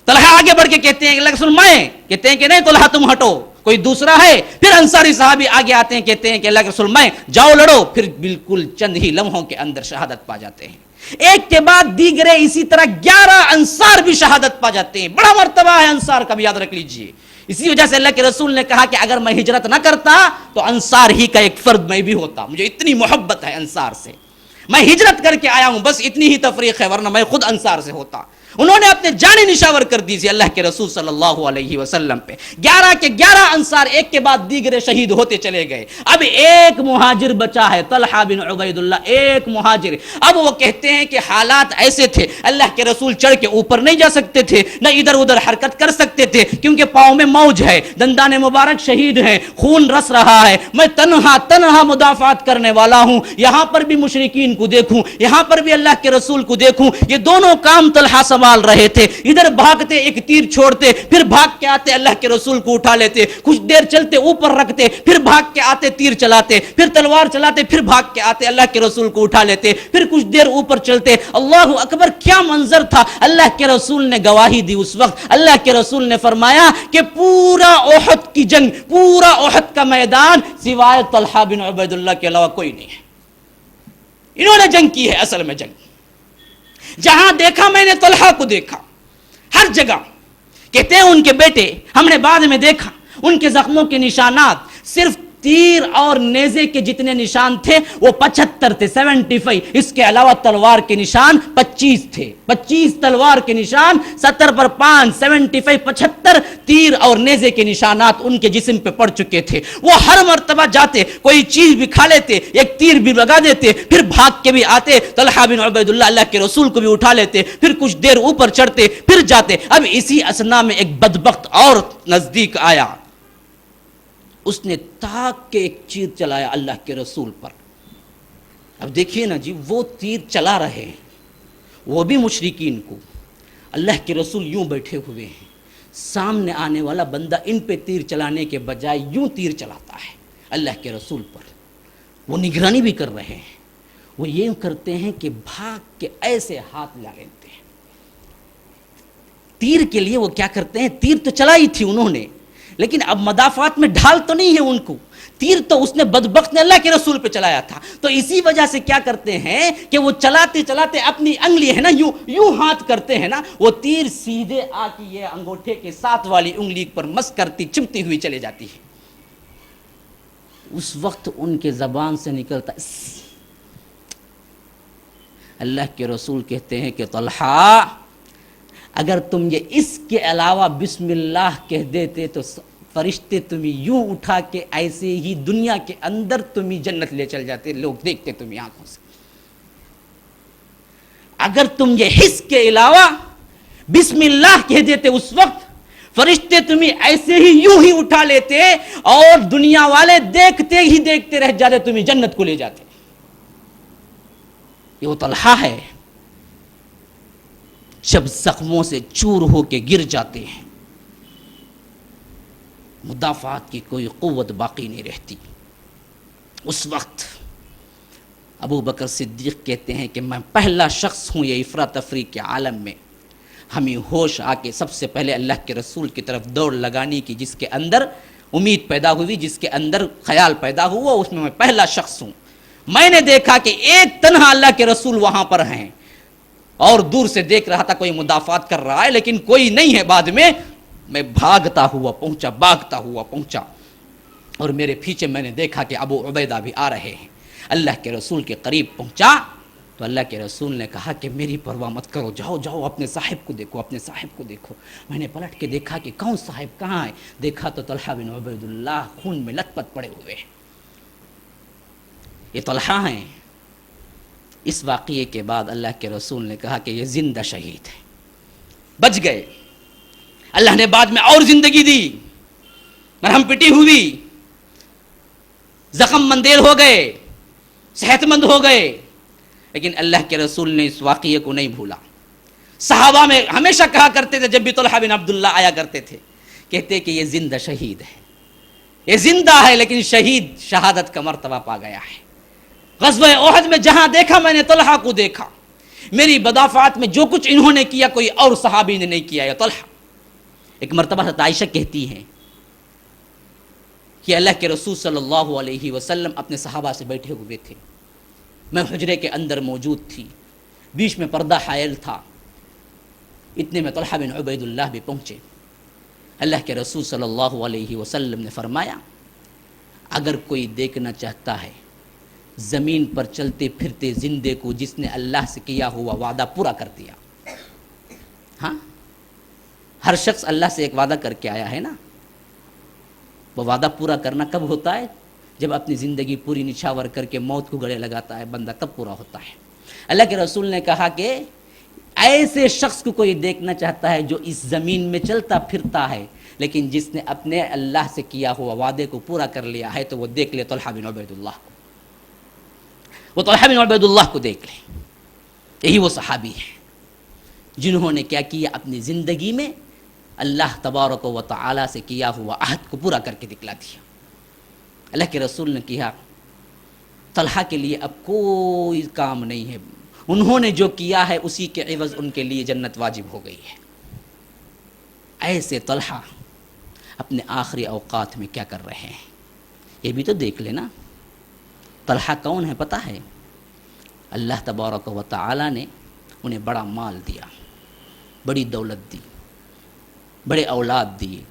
طلحہ آگے بڑھ کے کہتے ہیں کہ اللہ کے رسول میں، کہتے ہیں کہ نہیں طلحہ تم ہٹو، کوئی دوسرا ہے؟ پھر انصاری صحابی آگے آتے ہیں، کہتے ہیں کہ اللہ کے رسول میں، جاؤ لڑو۔ پھر بالکل چند ہی لمحوں کے اندر شہادت پا جاتے ہیں۔ ایک کے بعد دیگرے اسی طرح 11 انصار بھی شہادت پا جاتے ہیں۔ بڑا مرتبہ ہے انصار کا بھی، یاد رکھ لیجئے۔ اسی وجہ سے اللہ کے رسول نے کہا کہ اگر میں ہجرت نہ کرتا تو انصار ہی کا ایک فرد میں بھی ہوتا، مجھے اتنی محبت ہے انصار سے، میں ہجرت کر کے آیا ہوں، بس اتنی ہی تفریق ہے، ورنہ میں خود انصار سے ہوتا۔ انہوں نے اپنے جانیں نشاور کر دی تھی اللہ کے رسول صلی اللہ علیہ وسلم پہ۔ 11 کے 11 انصار ایک کے بعد دیگرے شہید ہوتے چلے گئے۔ اب ایک مہاجر بچا ہے، طلحہ بن عبید اللہ، ایک مہاجر۔ اب وہ کہتے ہیں کہ حالات ایسے تھے، اللہ کے رسول چڑھ کے اوپر نہیں جا سکتے تھے، نہ ادھر ادھر حرکت کر سکتے تھے، کیونکہ پاؤں میں موج ہے، دندان مبارک شہید ہیں، خون رس رہا ہے، میں تنہا مدافعات کرنے والا ہوں۔ یہاں پر بھی مشرکین کو دیکھوں، یہاں پر بھی اللہ کے رسول کو دیکھوں، یہ دونوں کام طلحہ سنبھال رہے تھے۔ ادھر بھاگتے ایک تیر چھوڑتے، پھر بھاگ کے آتے اللہ کے رسول کو اٹھا لیتے، کچھ دیر چلتے اوپر رکھتے، پھر بھاگ کے آتے تیر چلاتے، پھر تلوار چلاتے، پھر بھاگ کے آتے اللہ کے رسول کو اٹھا لیتے، پھر کچھ دیر اوپر چلتے۔ اللہ اکبر، کیا منظر تھا! اللہ کے رسول نے گواہی دی اس وقت۔ اللہ کے رسول نے فرمایا کہ پورا احد کی جنگ، پورا احد کا میدان سوائے طلحہ بن عبید اللہ کے علاوہ کوئی نہیں ہے۔ انہوں نے جنگ کی ہے، اصل میں جنگ جہاں دیکھا میں نے طلحہ کو دیکھا ہر جگہ۔ کہتے ہیں ان کے بیٹے ہم نے بعد میں دیکھا، ان کے زخموں کے نشانات صرف تیر اور نیزے کے جتنے نشان تھے وہ 75 تھے، 75۔ اس کے علاوہ تلوار کے نشان 25 تھے، 25 تلوار کے نشان، 70 پر 5، 75، 75 تیر اور نیزے کے نشانات ان کے جسم پہ پڑ چکے تھے۔ وہ ہر مرتبہ جاتے، کوئی چیز بھی کھا لیتے، ایک تیر بھی لگا دیتے، پھر بھاگ کے بھی آتے، طلحہ بن عبید اللہ کے رسول کو بھی اٹھا لیتے، پھر کچھ دیر اوپر چڑھتے، پھر جاتے۔ اب اسی اثنا میں ایک بدبخت اور نزدیک آیا، اس نے تاک کے ایک تیر چلایا اللہ کے رسول پر۔ اب دیکھیے نا جی، وہ تیر چلا رہے ہیں، وہ بھی مشرکین کو، اللہ کے رسول یوں بیٹھے ہوئے ہیں، سامنے آنے والا بندہ ان پہ تیر چلانے کے بجائے یوں تیر چلاتا ہے اللہ کے رسول پر۔ وہ نگرانی بھی کر رہے ہیں، وہ یہ کرتے ہیں کہ بھاگ کے ایسے ہاتھ لا لیتے ہیں تیر کے لیے۔ وہ کیا کرتے ہیں، تیر تو چلائی تھی انہوں نے، لیکن اب مدافعات میں ڈھال تو نہیں ہے ان کو، تیر تو اس نے بدبخت نے اللہ کے رسول پہ چلایا تھا۔ تو اسی وجہ سے کیا کرتے ہیں کہ وہ چلاتے چلاتے اپنی انگلی ہے نا یوں ہاتھ کرتے ہیں نا، وہ تیر سیدھے آ کے یہ انگوٹھے کے ساتھ والی انگلی پر مس کرتی چمتی ہوئی چلے جاتی ہے۔ اس وقت ان کے زبان سے نکلتا اللہ کے رسول کہتے ہیں کہ طلحہ اگر تم یہ اس کے علاوہ بسم اللہ کہہ دیتے تو فرشتے تمہیں یوں اٹھا کے ایسے ہی دنیا کے اندر تمہیں جنت لے چل جاتے، لوگ دیکھتے تمہیں آنکھوں سے۔ اگر تم یہ حس کے علاوہ بسم اللہ کہہ دیتے اس وقت فرشتے تمہیں ایسے ہی یوں ہی اٹھا لیتے اور دنیا والے دیکھتے ہی دیکھتے رہ جاتے، تمہیں جنت کو لے جاتے۔ یہ وہ طلحہ ہے جب زخموں سے چور ہو کے گر جاتے ہیں مدافعات کی کوئی قوت باقی نہیں رہتی۔ اس وقت ابو بکر صدیق کہتے ہیں کہ میں پہلا شخص ہوں یہ افراتفری کے عالم میں ہمیں ہوش آ کے سب سے پہلے اللہ کے رسول کی طرف دوڑ لگانے کی، جس کے اندر امید پیدا ہوئی، جس کے اندر خیال پیدا ہوا، اس میں پہلا شخص ہوں۔ میں نے دیکھا کہ ایک تنہا اللہ کے رسول وہاں پر ہیں اور دور سے دیکھ رہا تھا کوئی مدافعات کر رہا ہے لیکن کوئی نہیں ہے۔ بعد میں بھاگتا ہوا پہنچا اور میرے پیچھے میں نے دیکھا کہ ابو عبیدہ بھی آ رہے ہیں۔ اللہ کے رسول کے قریب پہنچا تو اللہ کے رسول نے کہا کہ میری پرواہ مت کرو، جاؤ اپنے صاحب کو دیکھو۔ میں نے پلٹ کے دیکھا کہ کون صاحب کہاں ہے، دیکھا تو طلحہ بن عبید اللہ خون میں لت پت پڑے ہوئے ہیں۔ یہ طلحہ ہیں۔ اس واقعے کے بعد اللہ کے رسول نے کہا کہ یہ زندہ شہید ہے، بچ گئے۔ اللہ نے بعد میں اور زندگی دی، مرہم پٹی ہوئی، زخم مندیل ہو گئے، صحت مند ہو گئے، لیکن اللہ کے رسول نے اس واقعے کو نہیں بھولا۔ صحابہ میں ہمیشہ کہا کرتے تھے جب بھی طلحہ بن عبداللہ آیا کرتے تھے، کہتے کہ یہ زندہ شہید ہے، یہ زندہ ہے لیکن شہید شہادت کا مرتبہ پا گیا ہے۔ غزوہ احد میں جہاں دیکھا میں نے طلحہ کو دیکھا، میری مدافعات میں جو کچھ انہوں نے کیا کوئی اور صحابی نے نہیں کیا، یہ طلحہ۔ ایک مرتبہ حضرت عائشہ کہتی ہیں کہ اللہ کے رسول صلی اللہ علیہ وسلم اپنے صحابہ سے بیٹھے ہوئے تھے، میں حجرے کے اندر موجود تھی، بیچ میں پردہ حائل تھا، اتنے میں طلحہ بن عبید اللہ بھی پہنچے۔ اللہ کے رسول صلی اللہ علیہ وسلم نے فرمایا اگر کوئی دیکھنا چاہتا ہے زمین پر چلتے پھرتے زندے کو جس نے اللہ سے کیا ہوا وعدہ پورا کر دیا۔ ہاں، ہر شخص اللہ سے ایک وعدہ کر کے آیا ہے نا، وہ وعدہ پورا کرنا کب ہوتا ہے؟ جب اپنی زندگی پوری نچھاور کر کے موت کو گلے لگاتا ہے بندہ، تب پورا ہوتا ہے۔ اللہ کے رسول نے کہا کہ ایسے شخص کو کوئی دیکھنا چاہتا ہے جو اس زمین میں چلتا پھرتا ہے لیکن جس نے اپنے اللہ سے کیا ہوا وعدے کو پورا کر لیا ہے تو وہ دیکھ لے طلحہ بن عبید اللہ کو، وہ طلحہ بن عبید اللہ کو دیکھ لے۔ یہی وہ صحابی ہیں جنہوں نے کیا کیا، اپنی زندگی میں اللہ تبارک و تعالی سے کیا ہوا عہد کو پورا کر کے دکھلا دیا۔ اللہ کے رسول نے کہا طلحہ کے لیے اب کوئی کام نہیں ہے، انہوں نے جو کیا ہے اسی کے عوض ان کے لیے جنت واجب ہو گئی ہے۔ ایسے طلحہ اپنے آخری اوقات میں کیا کر رہے ہیں یہ بھی تو دیکھ لینا۔ طلحہ کون ہے پتہ ہے؟ اللہ تبارک و تعالی نے انہیں بڑا مال دیا، بڑی دولت دی، بڑے اولاد دیے،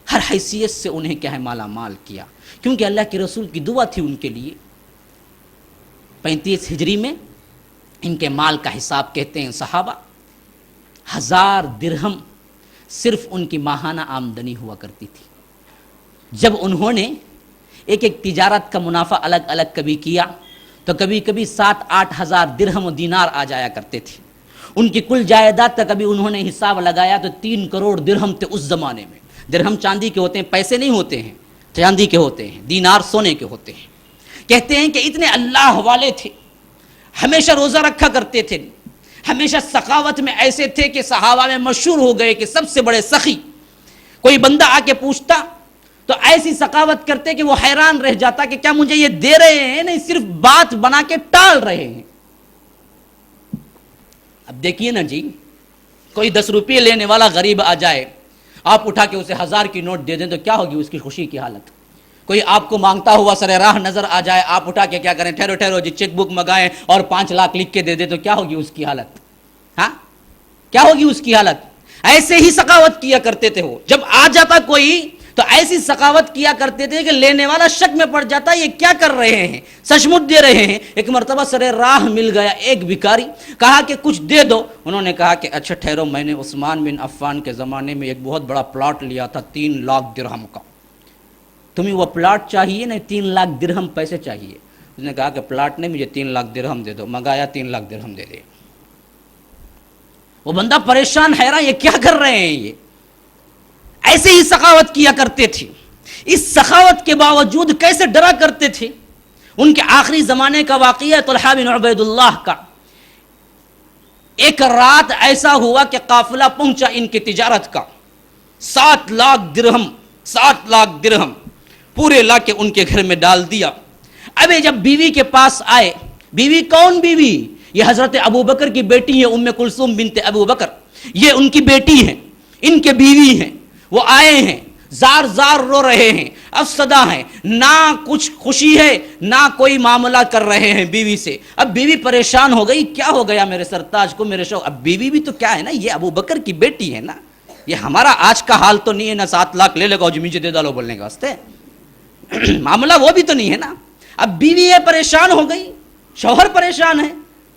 ہر حیثیت سے انہیں کیا ہے مالا مال کیا، کیونکہ اللہ کے رسول کی دعا تھی ان کے لیے۔ 35 ہجری میں ان کے مال کا حساب کہتے ہیں صحابہ 1000 درہم صرف ان کی ماہانہ آمدنی ہوا کرتی تھی۔ جب انہوں نے ایک تجارت کا منافع الگ الگ کبھی کیا تو کبھی کبھی 7-8 ہزار درہم و دینار آ جایا کرتے تھے۔ ان کی کل جائیداد کا کبھی انہوں نے حساب لگایا تو 3 کروڑ درہم تھے اس زمانے میں۔ درہم چاندی کے ہوتے ہیں، پیسے نہیں ہوتے ہیں، چاندی کے ہوتے ہیں، دینار سونے کے ہوتے ہیں۔ کہتے ہیں کہ اتنے اللہ والے تھے، ہمیشہ روزہ رکھا کرتے تھے، ہمیشہ سخاوت میں ایسے تھے کہ صحابہ میں مشہور ہو گئے کہ سب سے بڑے سخی۔ کوئی بندہ آ کے پوچھتا تو ایسی سخاوت کرتے کہ وہ حیران رہ جاتا کہ کیا مجھے یہ دے رہے ہیں، نہیں صرف بات بنا کے ٹال رہے ہیں۔ اب دیکھیے نا جی، کوئی 10 روپے لینے والا غریب آ جائے، آپ اٹھا کے اسے 1000 کی نوٹ دے دیں تو کیا ہوگی اس کی خوشی کی حالت؟ کوئی آپ کو مانگتا ہوا سر راہ نظر آ جائے، آپ اٹھا کے کیا کریں، ٹھہرو جی چیک بک منگائیں اور 5 لاکھ لکھ کے دے دیں تو کیا ہوگی اس کی حالت؟ ہاں، کیا ہوگی اس کی حالت؟ ایسے ہی سخاوت کیا کرتے تھے وہ۔ جب آ جاتا کوئی تو ایسی سخاوت کیا کرتے تھے کہ لینے والا شک میں پڑ جاتا یہ کیا کر رہے ہیں، سچ مچ دے رہے ہیں۔ ایک مرتبہ سر راہ مل گیا ایک بھکاری، کہا کہ کچھ دے دو۔ انہوں نے کہا کہ اچھا ٹھہرو، میں نے عثمان بن عفان کے زمانے میں ایک بہت بڑا پلاٹ لیا تھا 3 لاکھ درہم کا، تمہیں وہ پلاٹ چاہیے؟ نہیں، 3 لاکھ درہم پیسے چاہیے۔ اس نے کہا کہ پلاٹ نہیں، مجھے 3 لاکھ درہم دے دو۔ منگایا 3 لاکھ درہم دے دے۔ وہ بندہ پریشان حیران، یہ کیا کر رہے ہیں؟ یہ ایسے ہی سخاوت کیا کرتے تھے۔ اس سخاوت کے باوجود کیسے ڈرا کرتے تھے؟ ان کے آخری زمانے کا واقعہ طلحہ بن عبید اللہ کا۔ ایک رات ایسا ہوا کہ قافلہ پہنچا ان کی تجارت کا، 7 لاکھ درہم پورے لا کے ان کے گھر میں ڈال دیا۔ ابھی جب بیوی کے پاس آئے، بیوی کون بیوی؟ یہ حضرت ابو بکر کی بیٹی ہے، ام کلثوم بنت ابو بکر، یہ ان کی بیٹی ہے، ان کے بیوی ہیں۔ وہ آئے ہیں، زار زار رو رہے ہیں، افسدہ ہیں، نہ کچھ خوشی ہے نہ کوئی معاملہ کر رہے ہیں بیوی سے۔ اب بیوی پریشان ہو گئی، کیا ہو گیا میرے سرتاج کو، میرے شوہر؟ اب بیوی بھی تو کیا ہے نا، یہ ابو بکر کی بیٹی ہے نا، یہ ہمارا آج کا حال تو نہیں ہے نا 7 لاکھ لے لے گا مجھے دے ڈالو بولنے کا واسطے معاملہ وہ بھی تو نہیں ہے نا۔ اب بیوی ہے پریشان ہو گئی، شوہر پریشان ہے۔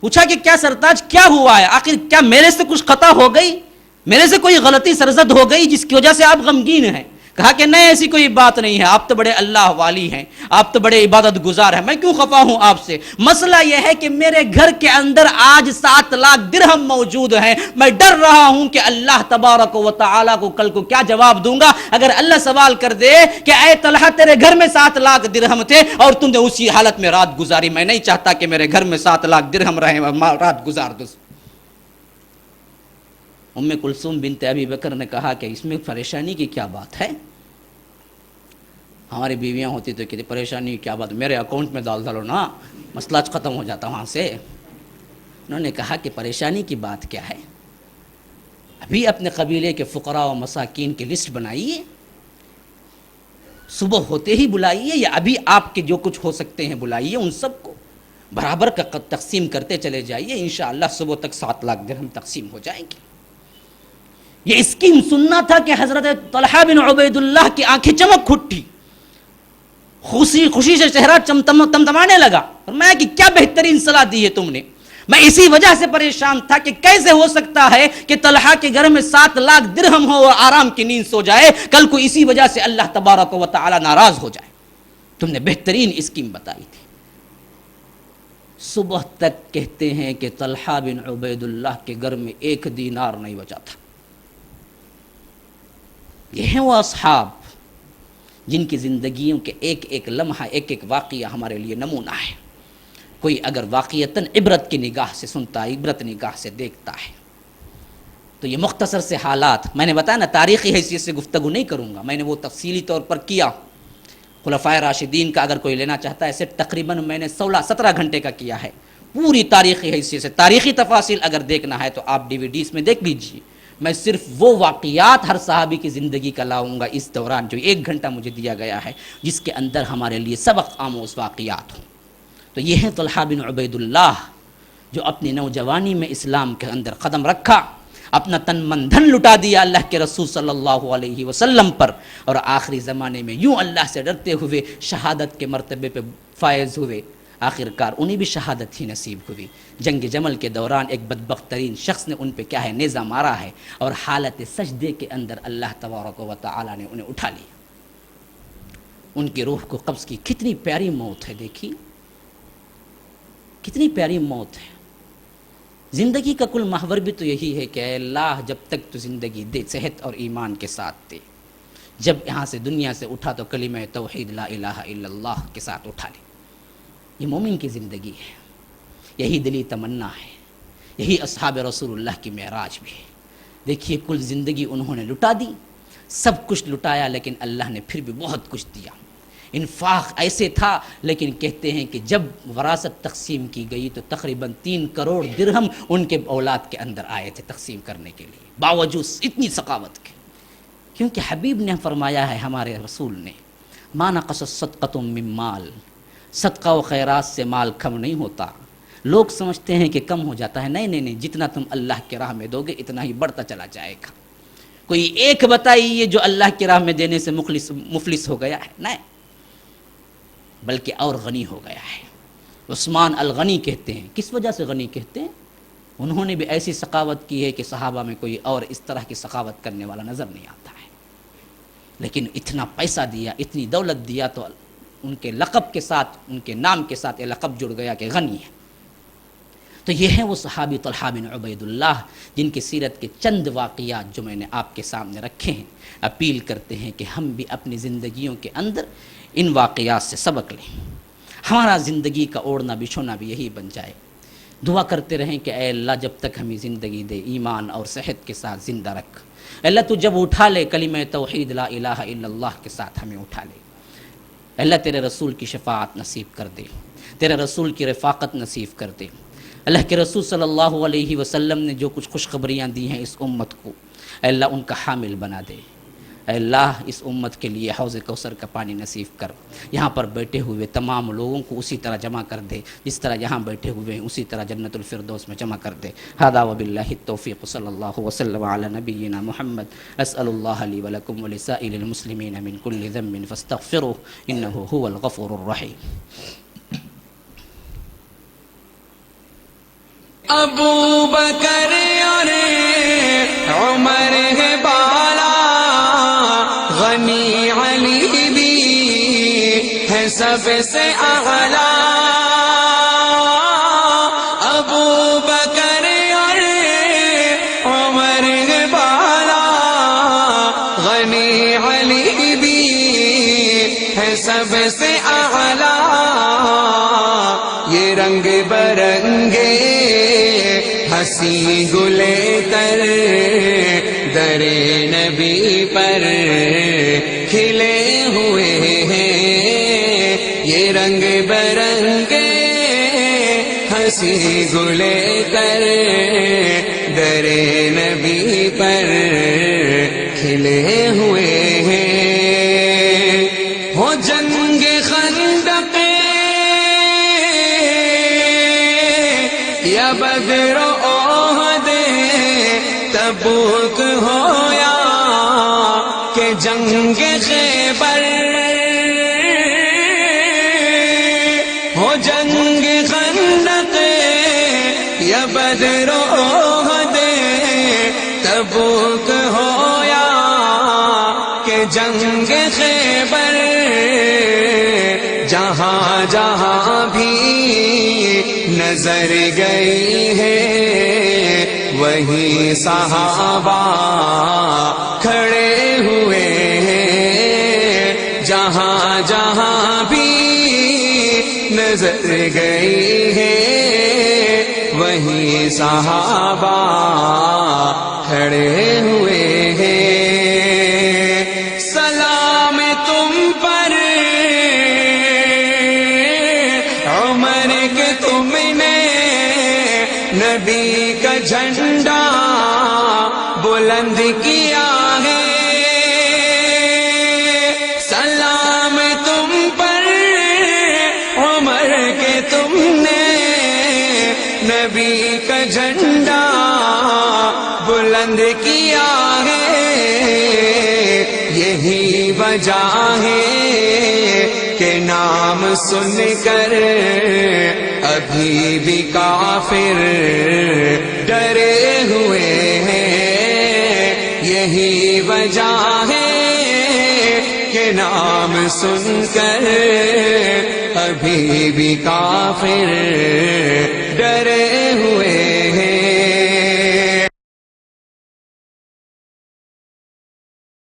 پوچھا کہ کیا سرتاج کیا ہوا ہے، آخر کیا میرے سے کچھ خطا ہو گئی، میرے سے کوئی غلطی سرزد ہو گئی جس کی وجہ سے آپ غمگین ہیں؟ کہا کہ نہیں ایسی کوئی بات نہیں ہے، آپ تو بڑے اللہ والی ہیں، آپ تو بڑے عبادت گزار ہیں، میں کیوں خفا ہوں آپ سے؟ مسئلہ یہ ہے کہ میرے گھر کے اندر آج 7 لاکھ درہم موجود ہیں، میں ڈر رہا ہوں کہ اللہ تبارک و تعالیٰ کو کل کو کیا جواب دوں گا اگر اللہ سوال کر دے کہ اے طلحہ تیرے گھر میں 7 لاکھ درہم تھے اور تم نے اسی حالت میں رات گزاری، میں نہیں چاہتا کہ میرے گھر میں 7 لاکھ درہم رہے رات گزار دو۔ ام کلثوم بنت ابی بکر نے کہا کہ اس میں پریشانی کی کیا بات ہے؟ ہماری بیویاں ہوتی تو کہتی پریشانی کی کیا بات، میرے اکاؤنٹ میں ڈال ڈالو نا، مسئلہ ختم ہو جاتا وہاں سے۔ انہوں نے کہا کہ پریشانی کی بات کیا ہے؟ ابھی اپنے قبیلے کے فقراء و مساکین کی لسٹ بنائیے، صبح ہوتے ہی بلائیے، یا ابھی آپ کے جو کچھ ہو سکتے ہیں بلائیے، ان سب کو برابر کا تقسیم کرتے چلے جائیے، انشاءاللہ صبح تک 7 لاکھ درہم تقسیم ہو جائیں گے۔ یہ اسکیم سننا تھا کہ حضرت طلحہ بن عبید اللہ کی آنکھیں چمک اٹھی، خوشی سے چہرہ تمتمانے لگا، فرمایا کہ کیا بہترین صلاح دی ہے تم نے، میں اسی وجہ سے پریشان تھا کہ کیسے ہو سکتا ہے کہ طلحہ کے گھر میں 7 لاکھ درہم ہو اور آرام کی نیند سو جائے، کل کو اسی وجہ سے اللہ تبارک و تعالی ناراض ہو جائے، تم نے بہترین اسکیم بتائی تھی۔ صبح تک کہتے ہیں کہ طلحہ بن عبید اللہ کے گھر میں 1 دینار نہیں بچا تھا۔ یہ ہیں وہ اصحاب جن کی زندگیوں کے ایک ایک لمحہ، ایک ایک واقعہ ہمارے لیے نمونہ ہے۔ کوئی اگر واقعتاً عبرت کی نگاہ سے سنتا ہے، عبرت نگاہ سے دیکھتا ہے، تو یہ مختصر سے حالات میں نے بتایا نا، تاریخی حیثیت سے گفتگو نہیں کروں گا، میں نے وہ تفصیلی طور پر کیا۔ خلفائے راشدین کا اگر کوئی لینا چاہتا ہے صرف تقریباً میں نے 16-17 گھنٹے کا کیا ہے، پوری تاریخی حیثیت سے تاریخی تفاصیل اگر دیکھنا ہے تو آپ DVDs میں دیکھ لیجیے۔ میں صرف وہ واقعات ہر صحابی کی زندگی کا لاؤں گا اس دوران جو 1 گھنٹہ مجھے دیا گیا ہے، جس کے اندر ہمارے لیے سبق آموز واقعات ہوں۔ تو یہ ہے طلحہ بن عبید اللہ جو اپنی نوجوانی میں اسلام کے اندر قدم رکھا، اپنا تن من دھن لٹا دیا اللہ کے رسول صلی اللہ علیہ وسلم پر، اور آخری زمانے میں یوں اللہ سے ڈرتے ہوئے شہادت کے مرتبے پہ فائز ہوئے۔ آخر کار انہیں بھی شہادت ہی نصیب ہوئی۔ جنگ جمل کے دوران ایک بدبخت ترین شخص نے ان پہ کیا ہے نیزہ مارا ہے، اور حالت سجدے کے اندر اللہ تبارک و تعالی نے انہیں اٹھا لیا، ان کی روح کو قبض کی۔ کتنی پیاری موت ہے، دیکھیے کتنی پیاری موت ہے۔ زندگی کا کل محور بھی تو یہی ہے کہ اے اللہ جب تک تو زندگی دے، صحت اور ایمان کے ساتھ دے، جب یہاں سے دنیا سے اٹھا تو کلمہ توحید لا الہ الا اللہ کے ساتھ اٹھا لے۔ یہ مومن کی زندگی ہے، یہی دلی تمنا ہے، یہی اصحاب رسول اللہ کی معراج بھی ہے۔ دیکھیے کل زندگی انہوں نے لٹا دی، سب کچھ لٹایا، لیکن اللہ نے پھر بھی بہت کچھ دیا۔ انفاق ایسے تھا، لیکن کہتے ہیں کہ جب وراثت تقسیم کی گئی تو تقریباً 3 کروڑ درہم ان کے اولاد کے اندر آئے تھے تقسیم کرنے کے لیے، باوجود اتنی ثقافت کے۔ کیونکہ حبیب نے فرمایا ہے، ہمارے رسول نے، ما نقص صدقۃ من مال، صدقہ و خیرات سے مال کم نہیں ہوتا۔ لوگ سمجھتے ہیں کہ کم ہو جاتا ہے، نہیں نہیں نہیں، جتنا تم اللہ کے راہ میں دو گے اتنا ہی بڑھتا چلا جائے گا۔ کوئی ایک بتائیے جو اللہ کی راہ میں دینے سے مفلس ہو گیا ہے؟ نہیں، بلکہ اور غنی ہو گیا ہے۔ عثمان الغنی کہتے ہیں۔ کس وجہ سے غنی کہتے ہیں؟ انہوں نے بھی ایسی سخاوت کی ہے کہ صحابہ میں کوئی اور اس طرح کی سخاوت کرنے والا نظر نہیں آتا ہے، لیکن اتنا پیسہ دیا، اتنی دولت دیا، تو ان کے لقب کے ساتھ، ان کے نام کے ساتھ یہ لقب جڑ گیا کہ غنی ہے۔ تو یہ ہیں وہ صحابی طلحہ بن عبید اللہ، جن کی سیرت کے چند واقعات جو میں نے آپ کے سامنے رکھے ہیں۔ اپیل کرتے ہیں کہ ہم بھی اپنی زندگیوں کے اندر ان واقعات سے سبق لیں، ہمارا زندگی کا اوڑھنا بچھونا بھی یہی بن جائے۔ دعا کرتے رہیں کہ اے اللہ جب تک ہمیں زندگی دے ایمان اور صحت کے ساتھ زندہ رکھ۔ اللہ تو جب اٹھا لے کلمہ توحید لا الہ الا اللہ کے ساتھ ہمیں اٹھا لے۔ اللہ تیرے رسول کی شفاعت نصیب کر دے، تیرے رسول کی رفاقت نصیب کر دے۔ اللہ کے رسول صلی اللہ علیہ وسلم نے جو کچھ خوشخبریاں دی ہیں اس امت کو، اے اللہ ان کا حامل بنا دے۔ اے اللہ اس امت کے لیے حوض کوثر کا پانی نصیب کر۔ یہاں پر بیٹھے ہوئے تمام لوگوں کو اسی طرح جمع کر دے جس طرح یہاں بیٹھے ہوئے ہیں، اسی طرح جنت الفردوس میں جمع کر دے۔ ھذا وباللہ التوفیق، صلی اللہ وسلم علی نبینا محمد۔ اسأل اللہ لی ولکم ولسائر المسلمین من کل ذنب فاستغفروہ انہ هو الغفور الرحیم۔ ابو بکر اور عمر ہے بالا، غنی علی بھی ہے سب سے اعلیٰ۔ ابو بکر اور عمر ہے بالا، غنی علی بھی ہے سب سے اعلیٰ۔ یہ رنگ برنگے ہنسی گلے تر در نبی پر کھلے ہوئے ہیں۔ یہ رنگ برنگے ہنسی گلے تر در نبی پر کھلے ہوئے ہیں۔ ہو جنگ خندق یا بدر و احد، تبوک ہو یا کہ جنگ خیبر، ہو جنگ خندق یا بدر و احد، تبوک ہو یا کہ جنگ خیبر، جہاں جہاں بھی نظر گئی ہے وہی صحابہ کھڑے ہوئے ہیں۔ جہاں جہاں بھی نظر گئی ہے وہی صحابہ کھڑے ہوئے ہیں۔ سلام تم پر عمر کے تم نے نبی کا جھنڈا بلند کیا ہے۔ سلام تم پر عمر کے تم نے نبی کا جھنڈا بلند کیا ہے۔ یہی وجہ ہے کہ نام سن کر ابھی بھی کافر ڈرے ہوئے ہیں۔ یہی وجہ ہے کہ نام سن کر ابھی بھی کافر ڈرے ہوئے ہیں۔